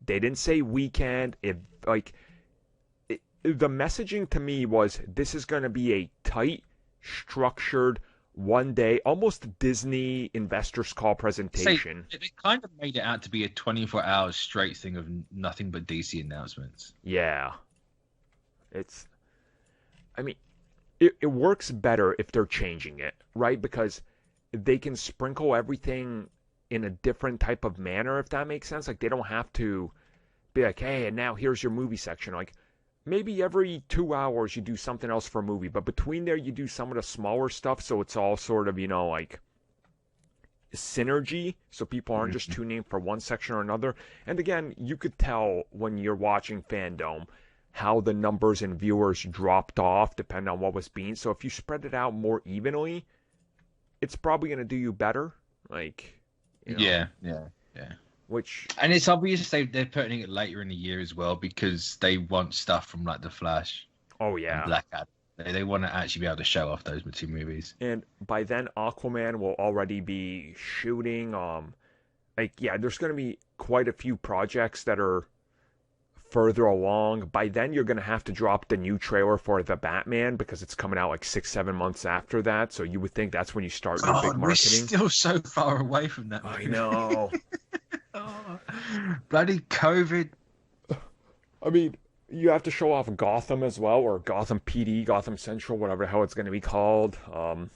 Speaker 1: They didn't say weekend. The messaging to me was this is going to be a tight, structured, one day, almost Disney investors call presentation.
Speaker 2: They kind of made it out to be a 24-hour straight thing of nothing but DC announcements.
Speaker 1: Yeah. It works better if they're changing it, right? Because they can sprinkle everything in a different type of manner, if that makes sense. Like, they don't have to be like, hey, and now here's your movie section. Like, maybe every 2 hours you do something else for a movie, but between there you do some of the smaller stuff, so it's all sort of, synergy, so people aren't just tuning in for one section or another. And again, you could tell when you're watching Fandome how the numbers and viewers dropped off depending on what was being. So if you spread it out more evenly, it's probably going to do you better.
Speaker 2: Yeah. And it's obvious they're putting it later in the year as well because they want stuff from The Flash.
Speaker 1: Oh yeah,
Speaker 2: and Black Adam. They want to actually be able to show off those two movies.
Speaker 1: And by then, Aquaman will already be shooting. There's going to be quite a few projects that are further along. By then, you're going to have to drop the new trailer for The Batman because it's coming out 6-7 months after that. So you would think that's when you start your big marketing.
Speaker 2: We're still so far away from that movie.
Speaker 1: I know.
Speaker 2: Bloody COVID.
Speaker 1: I mean, you have to show off Gotham as well, or Gotham PD, Gotham Central, whatever the hell it's going to be called.
Speaker 2: Oh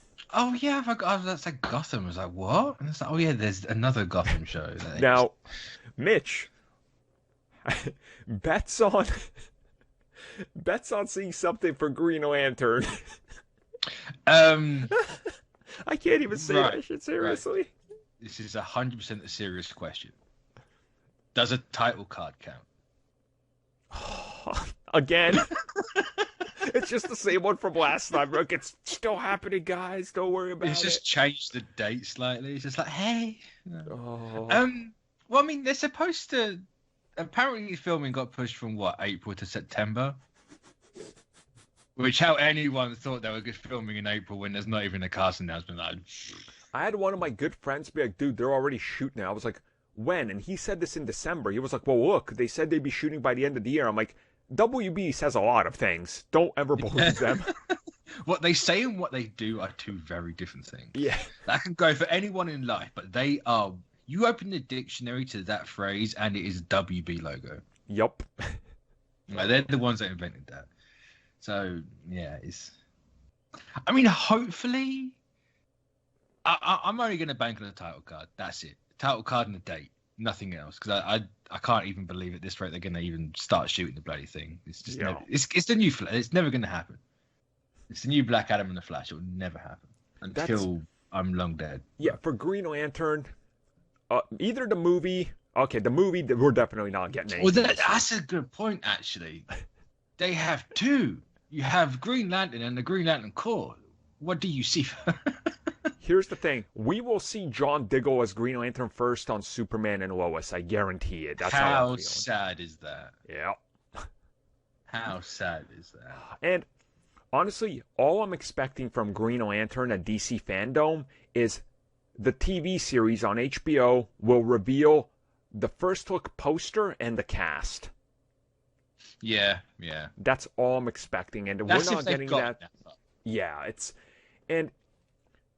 Speaker 2: yeah, I forgot. That's like Gotham. I was like, what? And it's like, oh yeah, there's another Gotham show.
Speaker 1: Now, Mitch, bets on seeing something for Green Lantern. I can't even say that shit seriously.
Speaker 2: Right. This is 100% a serious question. Does a title card count?
Speaker 1: Again? It's just the same one from last time. Look, it's still happening, guys. Don't worry about it.
Speaker 2: It's just changed the date slightly. It's just like, hey.
Speaker 1: Oh.
Speaker 2: Well, I mean, they're supposed to. Apparently, filming got pushed from what, April to September. Which, how anyone thought they were good filming in April when there's not even a cast announcement. Like,
Speaker 1: I had one of my good friends be like, dude, they're already shooting it. I was like, when? And he said this in December. He was like, well, look, they said they'd be shooting by the end of the year. I'm like, WB says a lot of things. Don't ever believe them.
Speaker 2: What they say and what they do are two very different things.
Speaker 1: Yeah.
Speaker 2: That can go for anyone in life, but they are. You open the dictionary to that phrase, and it is WB logo.
Speaker 1: Yup.
Speaker 2: Like, they're the ones that invented that. So yeah, it's. I mean, hopefully, I'm only going to bank on the title card. That's it. Title card and the date. Nothing else. Because I can't even believe at this rate they're going to even start shooting the bloody thing. It's just never, it's the new Flash. It's never going to happen. It's the new Black Adam and the Flash. It will never happen until I'm long dead.
Speaker 1: Yeah, for Green Lantern, either the movie. Okay, the movie we're definitely not getting anything.
Speaker 2: Well, that's a good point actually. They have two. You have Green Lantern and the Green Lantern Corps. What do you see?
Speaker 1: Here's the thing. We will see John Diggle as Green Lantern first on Superman and Lois. I guarantee it. That's how
Speaker 2: sad is that?
Speaker 1: Yeah.
Speaker 2: How sad is that?
Speaker 1: And honestly, all I'm expecting from Green Lantern at DC Fandome is the TV series on HBO will reveal the first look poster and the cast.
Speaker 2: Yeah.
Speaker 1: That's all I'm expecting, and we're not getting that. Yeah, it's and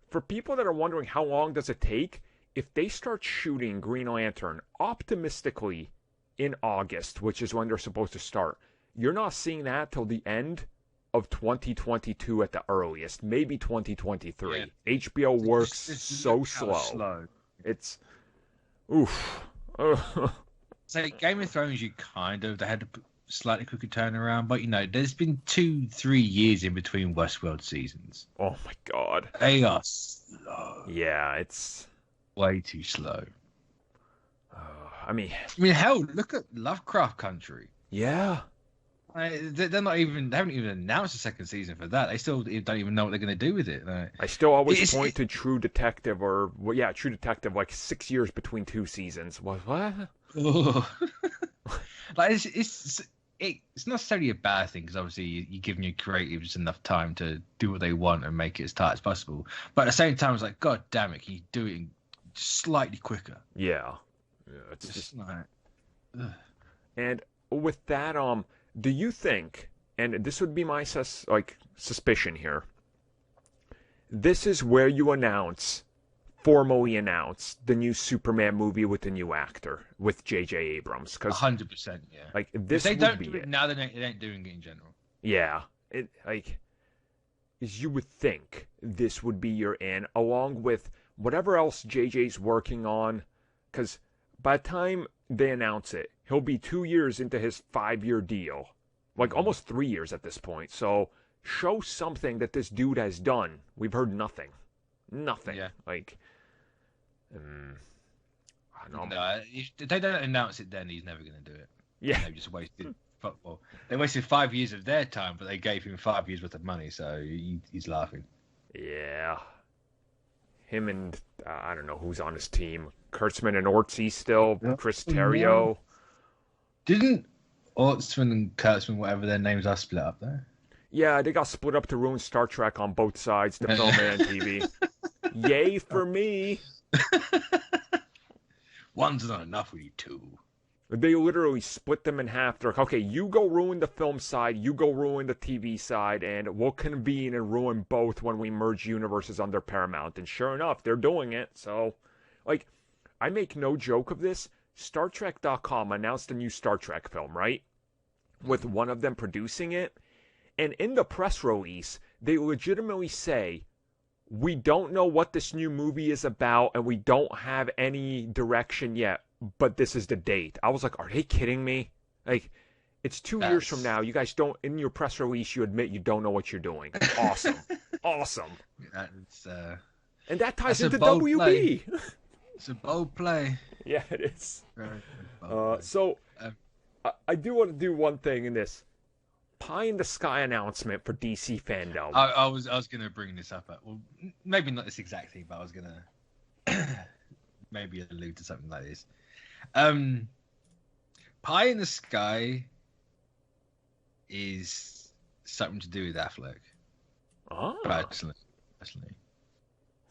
Speaker 1: for people that are wondering how long does it take, if they start shooting Green Lantern optimistically in August, which is when they're supposed to start, you're not seeing that till the end of 2022 at the earliest, maybe 2023. Yeah. HBO works so slow. It's oof.
Speaker 2: So Game of Thrones, they had to slightly quicker turnaround, but there's been 2-3 years in between Westworld seasons.
Speaker 1: Oh my god,
Speaker 2: they are slow.
Speaker 1: Yeah, it's
Speaker 2: way too slow.
Speaker 1: I mean,
Speaker 2: hell, look at Lovecraft Country.
Speaker 1: Yeah,
Speaker 2: they haven't even announced a second season for that. They still don't even know what they're going to do with it.
Speaker 1: I still always point to True Detective, True Detective, like 6 years between 2 seasons. What?
Speaker 2: Like it's not necessarily a bad thing because obviously you're giving your creatives enough time to do what they want and make it as tight as possible. But at the same time, it's like, God damn it, can you do it slightly quicker?
Speaker 1: Yeah, it's just
Speaker 2: like.
Speaker 1: And with that, do you think? And this would be my suspicion here. This is where you formally announce the new Superman movie with the new actor, with J.J. Abrams.
Speaker 2: 100%, yeah.
Speaker 1: Like, this
Speaker 2: if they don't
Speaker 1: be
Speaker 2: do it now, they ain't doing it in general.
Speaker 1: Yeah. You would think this would be your in, along with whatever else J.J.'s working on. Because by the time they announce it, he'll be 2 years into his 5-year deal. Like, almost 3 years at this point. So, show something that this dude has done. We've heard nothing. Nothing.
Speaker 2: Yeah.
Speaker 1: I don't know.
Speaker 2: No, if they don't announce it, then he's never going to do it.
Speaker 1: Yeah.
Speaker 2: They just wasted football. They wasted 5 years of their time, but they gave him 5 years worth of money, so he's laughing.
Speaker 1: Yeah. Him and I don't know who's on his team. Kurtzman and Ortiz still. Chris Terrio.
Speaker 2: Didn't Ortzman and Kurtzman, whatever their names are, split up there?
Speaker 1: Yeah, they got split up to ruin Star Trek on both sides, the film and TV. Yay for me.
Speaker 2: One's not enough, we need two.
Speaker 1: They literally split them in half. They're like, okay, you go ruin the film side, you go ruin the TV side, and we'll convene and ruin both when we merge universes under Paramount. And sure enough, they're doing it. So, I make no joke of this. StarTrek.com announced a new Star Trek film, right? With one of them producing it. And in the press release, they legitimately say, we don't know what this new movie is about, and we don't have any direction yet, but this is the date. I was like, are they kidding me? It's 2 years from now. You guys don't, in your press release, you admit you don't know what you're doing. Awesome. Awesome. And that ties into WB.
Speaker 2: It's a bold play.
Speaker 1: Yeah, it is.
Speaker 2: Very bold play.
Speaker 1: So, I do want to do one thing in this. pie in the sky announcement for DC fandom.
Speaker 2: I was gonna bring this up. Well, maybe not this exact thing, but I was gonna maybe allude to something like this. Pie in the sky is something to do with Affleck.
Speaker 1: Oh.
Speaker 2: Personally.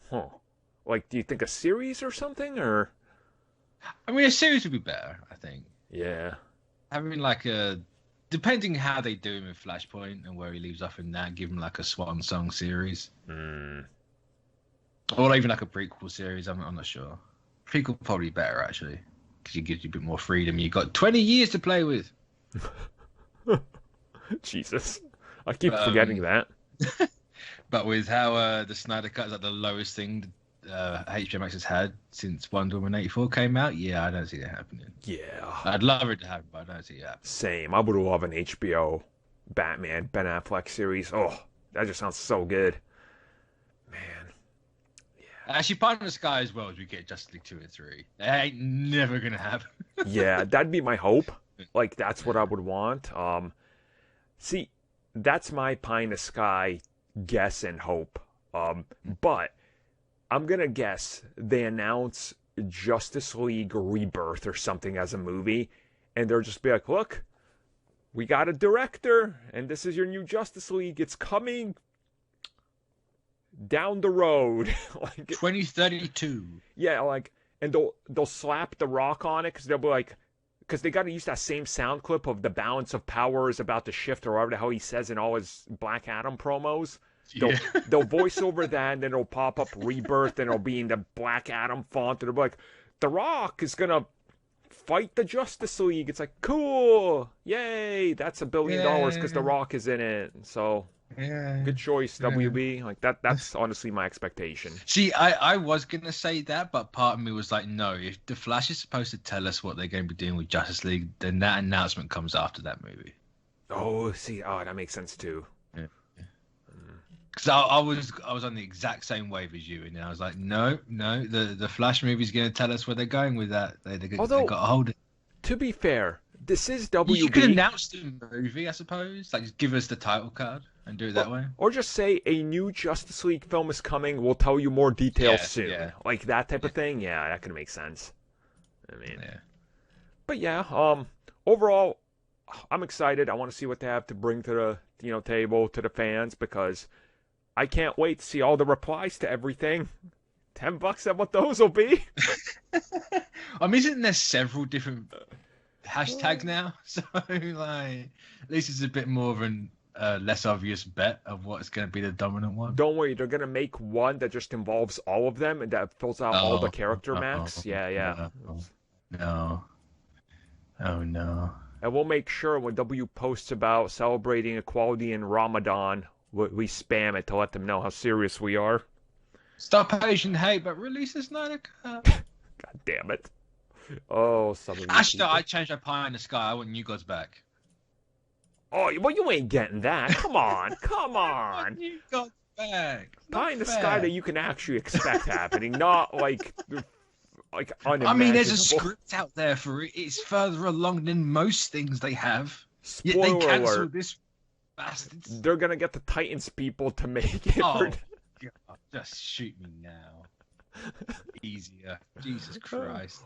Speaker 1: Huh. Like, do you think a series or something, or?
Speaker 2: I mean, a series would be better, I think.
Speaker 1: Yeah.
Speaker 2: Having like depending how they do him in Flashpoint and where he leaves off in that, give him like a swan song series. Or even like a prequel series, I'm not sure. Prequel probably better, actually, because it gives you a bit more freedom. You've got 20 years to play with.
Speaker 1: Jesus. I keep forgetting that.
Speaker 2: But with how the Snyder Cut is like the lowest thing HBO Max has had since Wonder Woman 84 came out, yeah, I don't see that happening.
Speaker 1: Yeah.
Speaker 2: I'd love it to happen, but I don't see it happening.
Speaker 1: Same. I would love an HBO Batman, Ben Affleck series. Oh, that just sounds so good. Man. Yeah.
Speaker 2: Actually, Pie in the Sky as well as we get Justice League 2 and 3. That ain't never going to happen.
Speaker 1: Yeah, that'd be my hope. Like, that's what I would want. See, that's my Pie in the Sky guess and hope. But I'm going to guess they announce Justice League Rebirth or something as a movie, and they'll just be like, look, we got a director, and this is your new Justice League. It's coming down the road. Like
Speaker 2: 2032.
Speaker 1: Yeah, like, and they'll slap The Rock on it, because they'll be like, because they got to use that same sound clip of the balance of power is about to shift, or whatever the hell he says in all his Black Adam promos. They'll voice over that, and then it'll pop up Rebirth, and it'll be in the Black Adam font, and it'll be like, The Rock is gonna fight the Justice League. It's like, cool, yay, that's $1 billion because The Rock is in it. So good choice, WB. Like that's honestly my expectation.
Speaker 2: See, I was gonna say that, but part of me was like, no, if the Flash is supposed to tell us what they're going to be doing with Justice League, then that announcement comes after that movie.
Speaker 1: Oh, see, that makes sense too.
Speaker 2: Because I was on the exact same wave as you, and I was like, no, the Flash movie's going to tell us where they're going with that. They got to hold it.
Speaker 1: To be fair, this is WB.
Speaker 2: You could announce the movie, I suppose. Like, just give us the title card and do it that way.
Speaker 1: Or just say a new Justice League film is coming. We'll tell you more details soon. Yeah. Like that type of thing. Yeah, that could make sense. I mean, but yeah. Overall, I'm excited. I want to see what they have to bring to the table to the fans, because I can't wait to see all the replies to everything. $10 at what those will be.
Speaker 2: I mean, isn't there several different hashtags now? So, like, at least it's a bit more of an less obvious bet of what's going to be the dominant one.
Speaker 1: Don't worry, they're going to make one that just involves all of them and that fills out all the character max. Yeah.
Speaker 2: No. Oh, no.
Speaker 1: And we'll make sure when W posts about celebrating equality in Ramadan, we spam it to let them know how serious we are.
Speaker 2: Stop Asian hate, but release the Snyder Cut.
Speaker 1: God damn it. Oh, something.
Speaker 2: Actually, I changed my Pie in the Sky. I want New Gods back.
Speaker 1: Oh, well, you ain't getting that. Come on.
Speaker 2: New Gods back.
Speaker 1: Pie in the Sky that you can actually expect happening, not like unimaginable.
Speaker 2: I mean, there's a script out there for it. It's further along than most things they have.
Speaker 1: Spoiler
Speaker 2: Yet they cancelled
Speaker 1: alert.
Speaker 2: this. Bastards.
Speaker 1: They're gonna get the Titans people to make it.
Speaker 2: Oh, God, just shoot me now. Easier. Jesus Christ.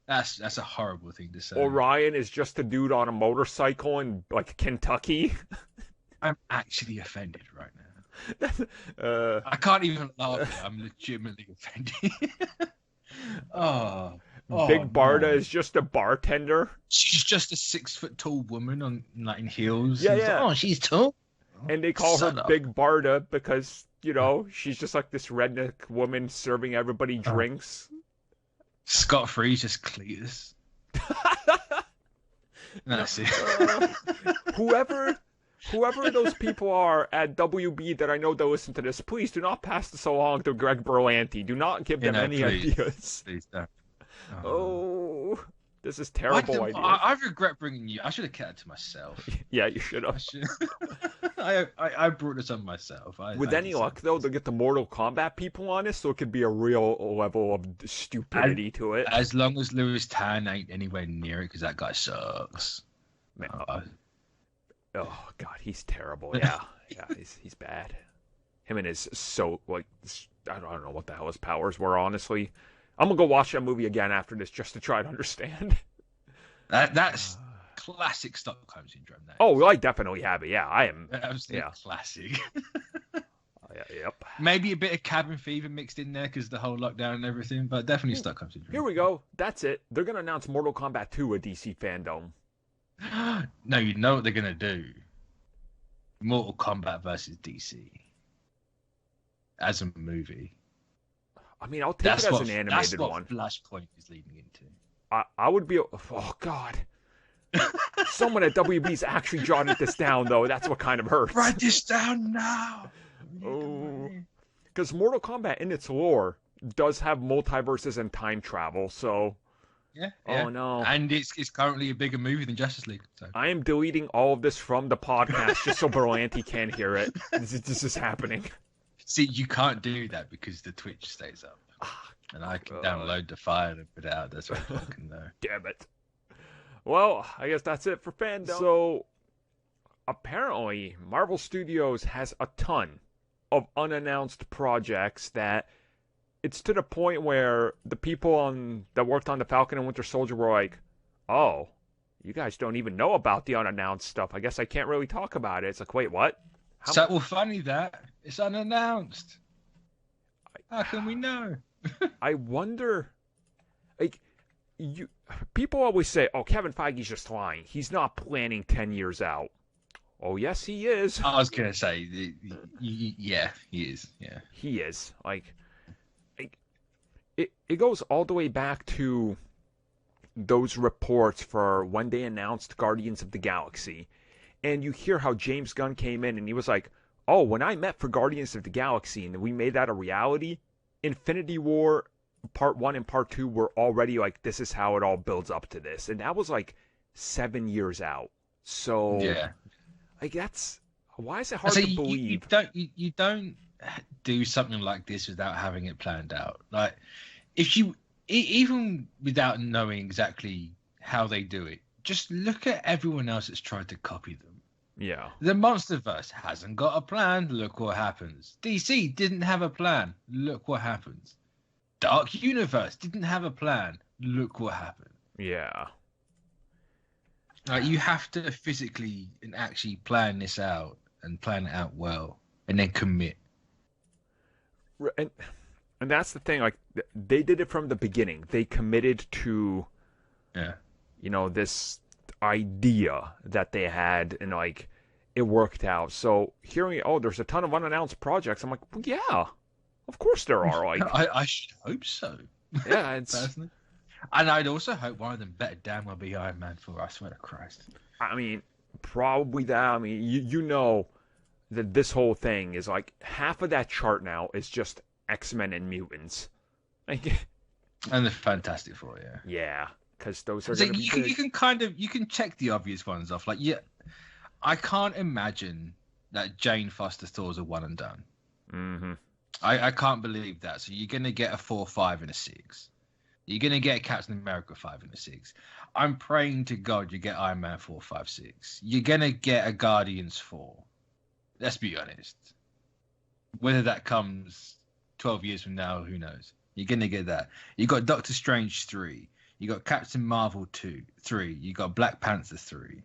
Speaker 2: That's a horrible thing to say.
Speaker 1: Orion is just a dude on a motorcycle in like Kentucky.
Speaker 2: I'm actually offended right now. I can't even laugh. I'm legitimately offended.
Speaker 1: Big Barda is just a bartender.
Speaker 2: She's just a 6-foot-tall woman in heels.
Speaker 1: Yeah.
Speaker 2: Like, she's tall.
Speaker 1: And they call her Big Barda because, she's just like this redneck woman serving everybody drinks.
Speaker 2: Scott Free's just Cletus. That's it.
Speaker 1: Whoever those people are at WB that I know that listen to this, please do not pass this along to Greg Berlanti. Do not give them any ideas. Please don't. Oh, this is terrible idea.
Speaker 2: I regret bringing you. I should have kept it to myself.
Speaker 1: Yeah, you should have.
Speaker 2: I brought this on myself.
Speaker 1: With any luck, though, they'll get the Mortal Kombat people on it, so it could be a real level of stupidity to it.
Speaker 2: As long as Louis Tan ain't anywhere near it, because that guy sucks.
Speaker 1: Man. Oh God, he's terrible. Yeah, yeah, he's bad. Him and his I don't know what the hell his powers were. Honestly, I'm gonna go watch that movie again after this just to try to understand.
Speaker 2: That's classic Stockholm syndrome. That
Speaker 1: Oh, well, I definitely have it. Yeah, I am.
Speaker 2: absolutely classic.
Speaker 1: Yep.
Speaker 2: Maybe a bit of cabin fever mixed in there because the whole lockdown and everything, but definitely Stockholm syndrome.
Speaker 1: Here we go. That's it. They're gonna announce Mortal Kombat 2 at DC Fandome.
Speaker 2: No, you know what they're gonna do. Mortal Kombat versus DC as a movie.
Speaker 1: I mean, I'll take it as an animated one.
Speaker 2: That's what Flashpoint is leading into.
Speaker 1: I would be. Oh God. Someone at WB's actually jotted this down, though. That's what kind of hurts.
Speaker 2: Write this down now.
Speaker 1: Oh, because Mortal Kombat in its lore does have multiverses and time travel. So.
Speaker 2: Yeah.
Speaker 1: Oh no.
Speaker 2: And it's currently a bigger movie than Justice League. So.
Speaker 1: I am deleting all of this from the podcast just so Berlanti can't hear it. This is happening.
Speaker 2: See, you can't do that because the Twitch stays up. And I can download the file and put it out. That's what I fucking know.
Speaker 1: Damn it. Well, I guess that's it for Fandome. So, apparently, Marvel Studios has a ton of unannounced projects that it's to the point where the people that worked on the Falcon and Winter Soldier were like, oh, you guys don't even know about the unannounced stuff. I guess I can't really talk about it. It's like, wait, what?
Speaker 2: Well, funny that. It's unannounced. How can we know?
Speaker 1: I wonder, like, people always say, oh, Kevin Feige's just lying. He's not planning 10 years out. Oh, yes, he is.
Speaker 2: I was going to say, yeah, he is. Yeah.
Speaker 1: He is. Like it goes all the way back to those reports for when they announced Guardians of the Galaxy. And you hear how James Gunn came in and he was like, oh, when I met for Guardians of the Galaxy and we made that a reality, Infinity War Part 1 and Part 2 were already like, this is how it all builds up to this. And that was like 7 years out. So,
Speaker 2: yeah.
Speaker 1: Like, that's... Why is it hard to believe?
Speaker 2: You don't do something like this without having it planned out. Like, if you... Even without knowing exactly how they do it, just look at everyone else that's tried to copy them.
Speaker 1: Yeah.
Speaker 2: The Monsterverse hasn't got a plan. Look what happens. DC didn't have a plan. Look what happens. Dark Universe didn't have a plan. Look what happened.
Speaker 1: Yeah.
Speaker 2: Like, you have to physically and actually plan this out and plan it out well and then commit.
Speaker 1: And that's the thing. Like, they did it from the beginning. They committed to, this idea that they had, and like it worked out. So hearing, there's a ton of unannounced projects, I'm like, well, yeah, of course there are. Like,
Speaker 2: I should hope so.
Speaker 1: Yeah, it's
Speaker 2: personally. And I'd also hope one of them better damn well be Iron Man 4. I swear to Christ.
Speaker 1: I mean, probably that. I mean, you know that this whole thing is like half of that chart now is just X-Men and mutants. Like,
Speaker 2: and the Fantastic Four, yeah.
Speaker 1: Yeah, because those are
Speaker 2: so
Speaker 1: going to be good.
Speaker 2: You can check the obvious ones off. Like, yeah, I can't imagine that Jane Foster Thor's a one and done.
Speaker 1: Mm-hmm.
Speaker 2: I can't believe that. So you're going to get a 4, 5, and a 6. You're going to get Captain America 5 and a 6. I'm praying to God you get Iron Man 4, 5, 6. You're going to get a Guardians 4. Let's be honest. Whether that comes 12 years from now, who knows? You're going to get that. You got Doctor Strange 3. You got Captain Marvel 3. You got Black Panther 3.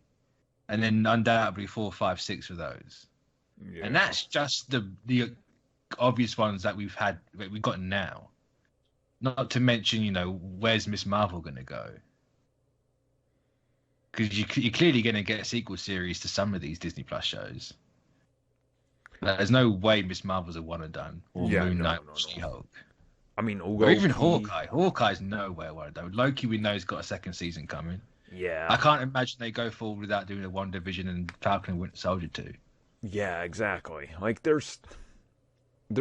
Speaker 2: And then undoubtedly 4, 5, 6 for those. Yeah. And that's just the obvious ones that we've got now. Not to mention, where's Miss Marvel going to go? Because you're clearly going to get a sequel series to some of these Disney Plus shows. There's no way Miss Marvel's a one and done. Or Moon Knight or She-Hulk.
Speaker 1: I mean,
Speaker 2: or even Hawkeye. Hawkeye's nowhere one and done. Loki, we know, has got a second season coming.
Speaker 1: Yeah.
Speaker 2: I can't imagine they go forward without doing a WandaVision and Falcon and Winter Soldier 2.
Speaker 1: Yeah, exactly. Like, there's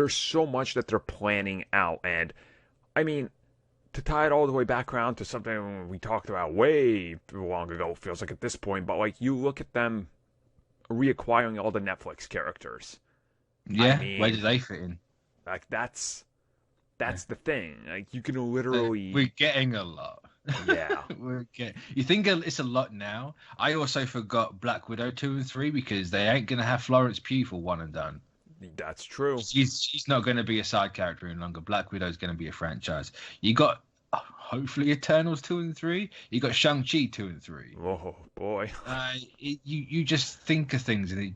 Speaker 1: so much that they're planning out, and I mean, to tie it all the way back around to something we talked about way long ago, it feels like at this point, but like, you look at them reacquiring all the Netflix characters.
Speaker 2: Yeah, I mean, where do they fit in?
Speaker 1: Like, that's the thing. Like, you can literally...
Speaker 2: We're getting a lot.
Speaker 1: Yeah.
Speaker 2: Okay. You think it's a lot now? I also forgot Black Widow 2 and 3 because they ain't gonna have Florence Pugh for one and done.
Speaker 1: That's true.
Speaker 2: She's not gonna be a side character any longer. Black Widow's gonna be a franchise. You got hopefully Eternals 2 and 3. You got Shang-Chi 2 and 3.
Speaker 1: Oh boy.
Speaker 2: You just think of things and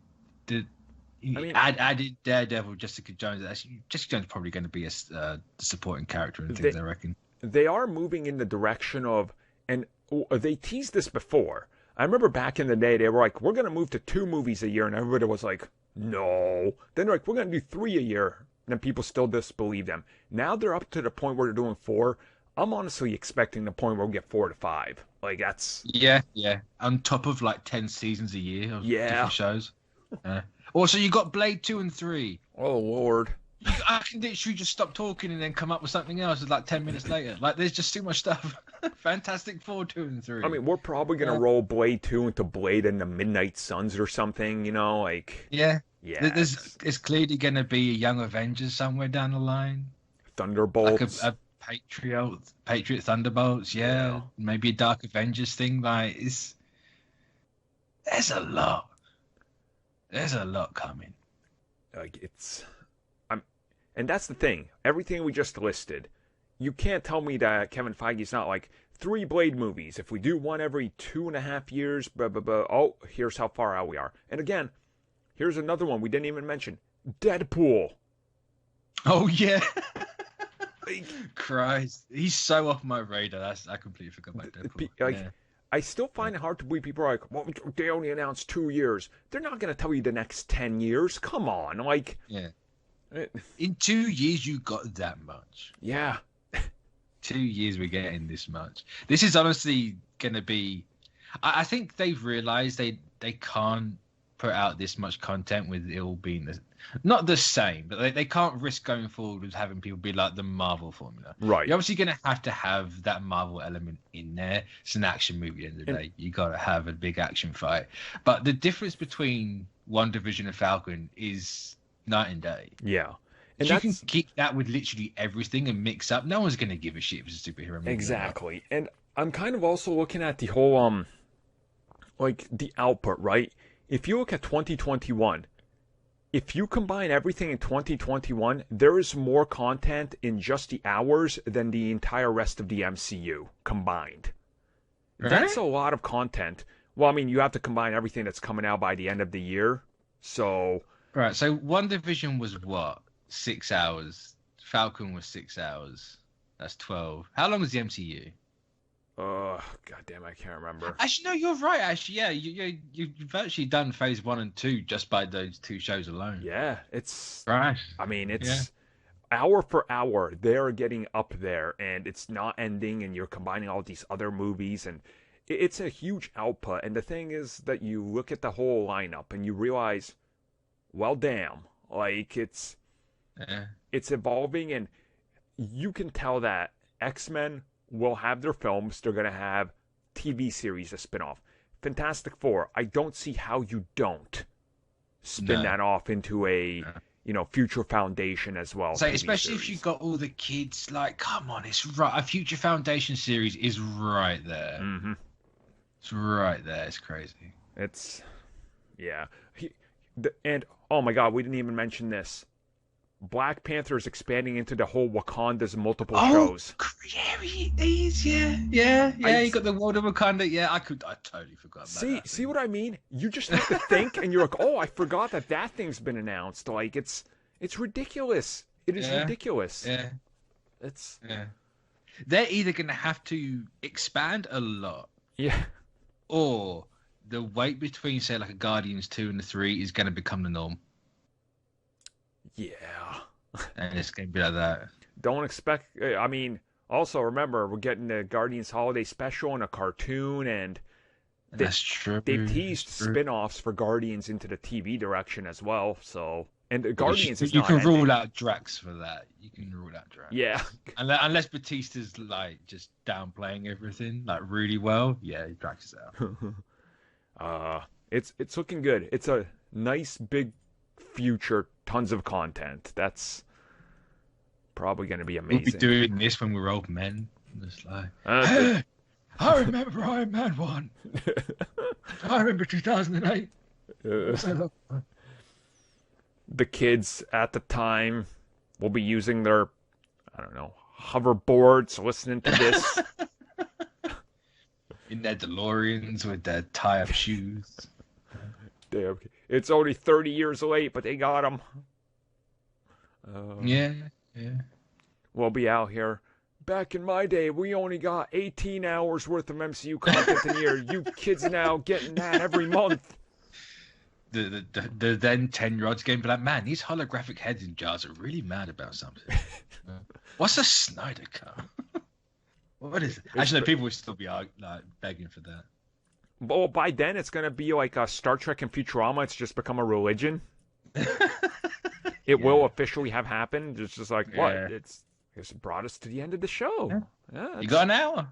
Speaker 2: added Daredevil, Jessica Jones. Jessica Jones is probably going to be a supporting character in things, I reckon.
Speaker 1: They are moving in the direction of, and they teased this before. I remember back in the day, they were like, we're going to move to 2 movies a year, and everybody was like, no. Then they're like, we're going to do 3 a year, and people still disbelieve them. Now they're up to the point where they're doing 4. I'm honestly expecting the point where we'll get 4 to 5. Like, that's...
Speaker 2: Yeah. On top of, like, 10 seasons a year of different shows. Also, you got Blade 2 and 3.
Speaker 1: Oh, Lord.
Speaker 2: I can literally just stop talking and then come up with something else like 10 minutes later. Like, there's just too much stuff. Fantastic Four 2 and 3.
Speaker 1: I mean, we're probably going to roll Blade 2 into Blade and the Midnight Suns or something, you know? Like...
Speaker 2: Yeah.
Speaker 1: Yeah.
Speaker 2: There's clearly going to be a Young Avengers somewhere down the line.
Speaker 1: Thunderbolts.
Speaker 2: Like a Patriot Thunderbolts, yeah. Maybe a Dark Avengers thing. Like, there's a lot. There's a lot coming.
Speaker 1: Like, and that's the thing. Everything we just listed, you can't tell me that Kevin Feige's not like 3 Blade movies. If we do one every 2.5 years, blah, blah, blah. Oh, here's how far out we are. And again, here's another one we didn't even mention. Deadpool.
Speaker 2: Oh, yeah. Christ. He's so off my radar. I completely forgot about Deadpool.
Speaker 1: I still find it hard to believe people are like, well, they only announced 2 years. They're not going to tell you the next 10 years. Come on. Like...
Speaker 2: Yeah. In 2 years, you got that much.
Speaker 1: Yeah.
Speaker 2: 2 years, we're getting this much. This is honestly going to be... I think they've realized they can't put out this much content with it all being not the same, but they can't risk going forward with having people be like the Marvel formula.
Speaker 1: Right.
Speaker 2: You're obviously going to have that Marvel element in there. It's an action movie at the end of the day. You got to have a big action fight. But the difference between WandaVision and Falcon is night and day.
Speaker 1: Yeah.
Speaker 2: And you can keep that with literally everything and mix up. No one's going to give a shit if it's a superhero movie.
Speaker 1: Exactly. And I'm kind of also looking at the whole, like, the output, right? If you look at 2021, if you combine everything in 2021, there is more content in just the hours than the entire rest of the MCU combined. Right? That's a lot of content. Well, I mean, you have to combine everything that's coming out by the end of the year. So...
Speaker 2: Right, so WandaVision was what? 6 hours. Falcon was 6 hours. That's 12. How long was the MCU?
Speaker 1: Goddamn, I can't remember.
Speaker 2: Actually, no, you're right. Actually, yeah, you've actually done phase 1 and 2 just by those 2 shows alone.
Speaker 1: Yeah, it's
Speaker 2: right.
Speaker 1: I mean, it's hour for hour. They're getting up there, and it's not ending. And you're combining all these other movies, and it's a huge output. And the thing is that you look at the whole lineup, and you realize, well, damn, like it's evolving, and you can tell that X-Men will have their films. They're going to have TV series, a spin-off. Fantastic Four, I don't see how you don't spin that off into a, Future Foundation as well.
Speaker 2: So especially if you've got all the kids, like, come on, it's right. A Future Foundation series is right there.
Speaker 1: Mm-hmm.
Speaker 2: It's right there. It's crazy.
Speaker 1: And, oh my God, we didn't even mention this. Black Panther is expanding into the whole Wakanda's multiple shows.
Speaker 2: Yeah, he is. Yeah. You got the world of Wakanda. Yeah, I totally forgot about that.
Speaker 1: See what I mean? You just have to think, and you're like, oh, I forgot that thing's been announced. Like, it's ridiculous. It is ridiculous.
Speaker 2: Yeah. They're either going to have to expand a lot.
Speaker 1: Yeah.
Speaker 2: Or the wait between, say, like a Guardians 2 and 3 is going to become the norm.
Speaker 1: Yeah.
Speaker 2: And it's going to be like that.
Speaker 1: Don't expect... I mean, also remember, we're getting the Guardians Holiday Special and a cartoon, and...
Speaker 2: That's true.
Speaker 1: They've teased spin-offs for Guardians into the TV direction as well, so... And the Guardians is not ending.
Speaker 2: Rule out Drax for that. You can rule out Drax.
Speaker 1: Yeah.
Speaker 2: Unless Batista's, like, just downplaying everything, like, really well. Yeah, Drax is out.
Speaker 1: It's looking good. It's a nice, big future, tons of content. That's probably going to be amazing.
Speaker 2: We'll be doing this when we're old men. Just like, I remember Iron Man 1. I remember 2008.
Speaker 1: The kids at the time will be using their, I don't know, hoverboards, listening to this.
Speaker 2: In their DeLoreans with their tie-up shoes.
Speaker 1: It's only 30 years late, but they got them.
Speaker 2: Yeah.
Speaker 1: We'll be out here. Back in my day, we only got 18 hours worth of MCU content a year. You kids now getting that every month.
Speaker 2: The then 10-year-olds game be like, man, these holographic heads in jars are really mad about something. What's a Snyder Cut? What is it? Actually, people would still be like begging for that.
Speaker 1: Well, by then it's gonna be like a Star Trek and Futurama. It's just become a religion. It will officially have happened. It's just like what? It's brought us to the end of the show. Yeah,
Speaker 2: you got an hour.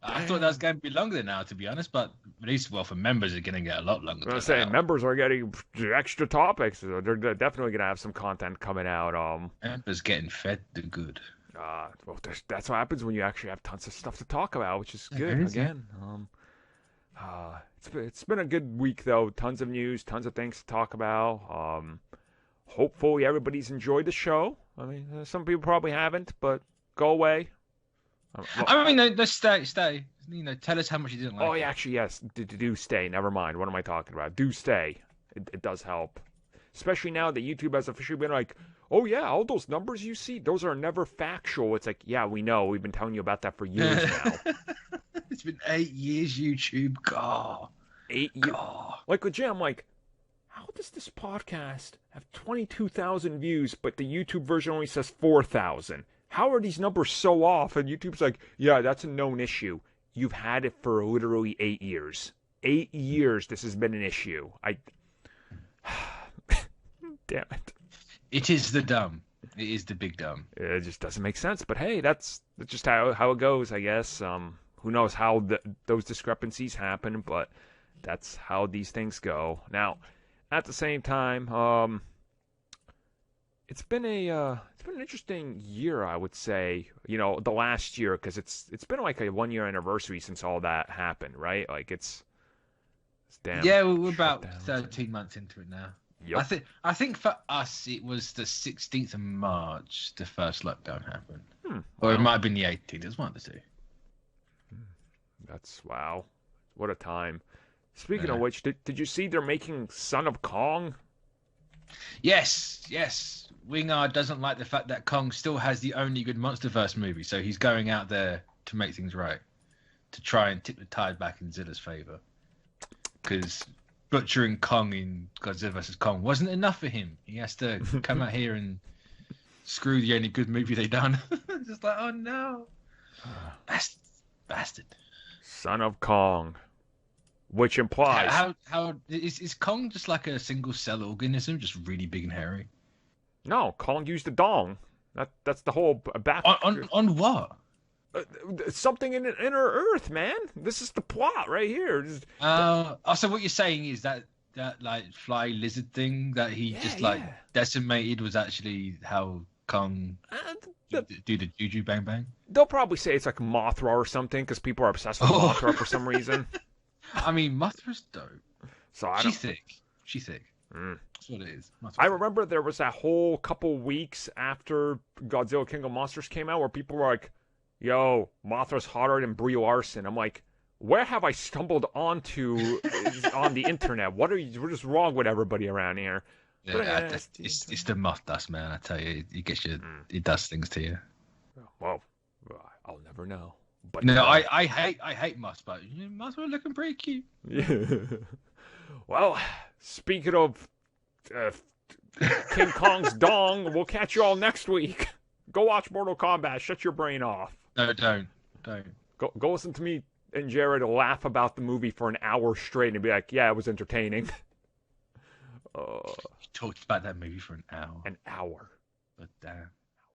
Speaker 2: I thought that was going to be longer than an hour, to be honest. But at least, well, for members, are going to get a lot longer.
Speaker 1: I'm saying members are getting extra topics. So they're definitely going to have some content coming out.
Speaker 2: Members getting fed the good.
Speaker 1: Well, that's what happens when you actually have tons of stuff to talk about, which is good. Again, it's been a good week though. Tons of news, tons of things to talk about. Hopefully everybody's enjoyed the show. I mean, some people probably haven't, but go away.
Speaker 2: I mean, no, stay. You know, tell us how much you didn't like.
Speaker 1: Oh, yeah, actually, yes. Do stay. Never mind. What am I talking about? Do stay. It does help. Especially now that YouTube has officially been like, oh, yeah, all those numbers you see, those are never factual. It's like, yeah, we know. We've been telling you about that for years now.
Speaker 2: It's been 8 years, YouTube. God.
Speaker 1: 8 years. Like, legit, I'm like, how does this podcast have 22,000 views, but the YouTube version only says 4,000? How are these numbers so off? And YouTube's like, yeah, that's a known issue. You've had it for literally 8 years. 8 years this has been an issue. Damn it.
Speaker 2: It is the dumb. It is the big dumb.
Speaker 1: It just doesn't make sense. But hey, that's just how it goes, I guess. Who knows how those discrepancies happen, but that's how these things go. Now, at the same time, it's been an interesting year, I would say. You know, the last year, because it's been like a 1 year anniversary since all that happened, right? Like it's damn.
Speaker 2: Yeah, we're about 13 months into it now.
Speaker 1: Yep.
Speaker 2: I think for us it was the 16th of March the first lockdown happened, or it might have been the 18th. It was one of the two.
Speaker 1: That's wow, what a time. Speaking of which, did you see they're making Son of Kong?
Speaker 2: Yes. Wingard doesn't like the fact that Kong still has the only good MonsterVerse movie, so he's going out there to make things right, to try and tip the tide back in Zilla's favor. Because butchering Kong in Godzilla vs. Kong wasn't enough for him. He has to come out here and screw the only good movie they done. Just like, oh no. Bastard.
Speaker 1: Son of Kong. Which implies...
Speaker 2: How is Kong just like a single cell organism, just really big and hairy?
Speaker 1: No, Kong used a dong. That's the whole back...
Speaker 2: On what?
Speaker 1: Something in an inner Earth, man. This is the plot right here.
Speaker 2: So what you're saying is that like fly lizard thing that he decimated was actually how Kong do the juju bang bang?
Speaker 1: They'll probably say it's like Mothra or something because people are obsessed with Mothra for some reason.
Speaker 2: I mean, Mothra's dope.
Speaker 1: So
Speaker 2: She's thick. That's what it is.
Speaker 1: I remember there was that whole couple weeks after Godzilla King of Monsters came out where people were like, yo, Mothra's hotter than Brie Larson. I'm like, where have I stumbled onto on the internet? What is wrong with everybody around here?
Speaker 2: Yeah, it's the moth dust, man. I tell you, it gets you. It does things to you.
Speaker 1: Well, I'll never know. But
Speaker 2: no, I hate moths, but moths are looking pretty cute.
Speaker 1: Yeah. Well, speaking of King Kong's dong, we'll catch you all next week. Go watch Mortal Kombat. Shut your brain off.
Speaker 2: No, don't.
Speaker 1: Go listen to me and Jared laugh about the movie for an hour straight and be like, yeah, it was entertaining.
Speaker 2: You talked about that movie for an hour.
Speaker 1: An hour.
Speaker 2: But damn.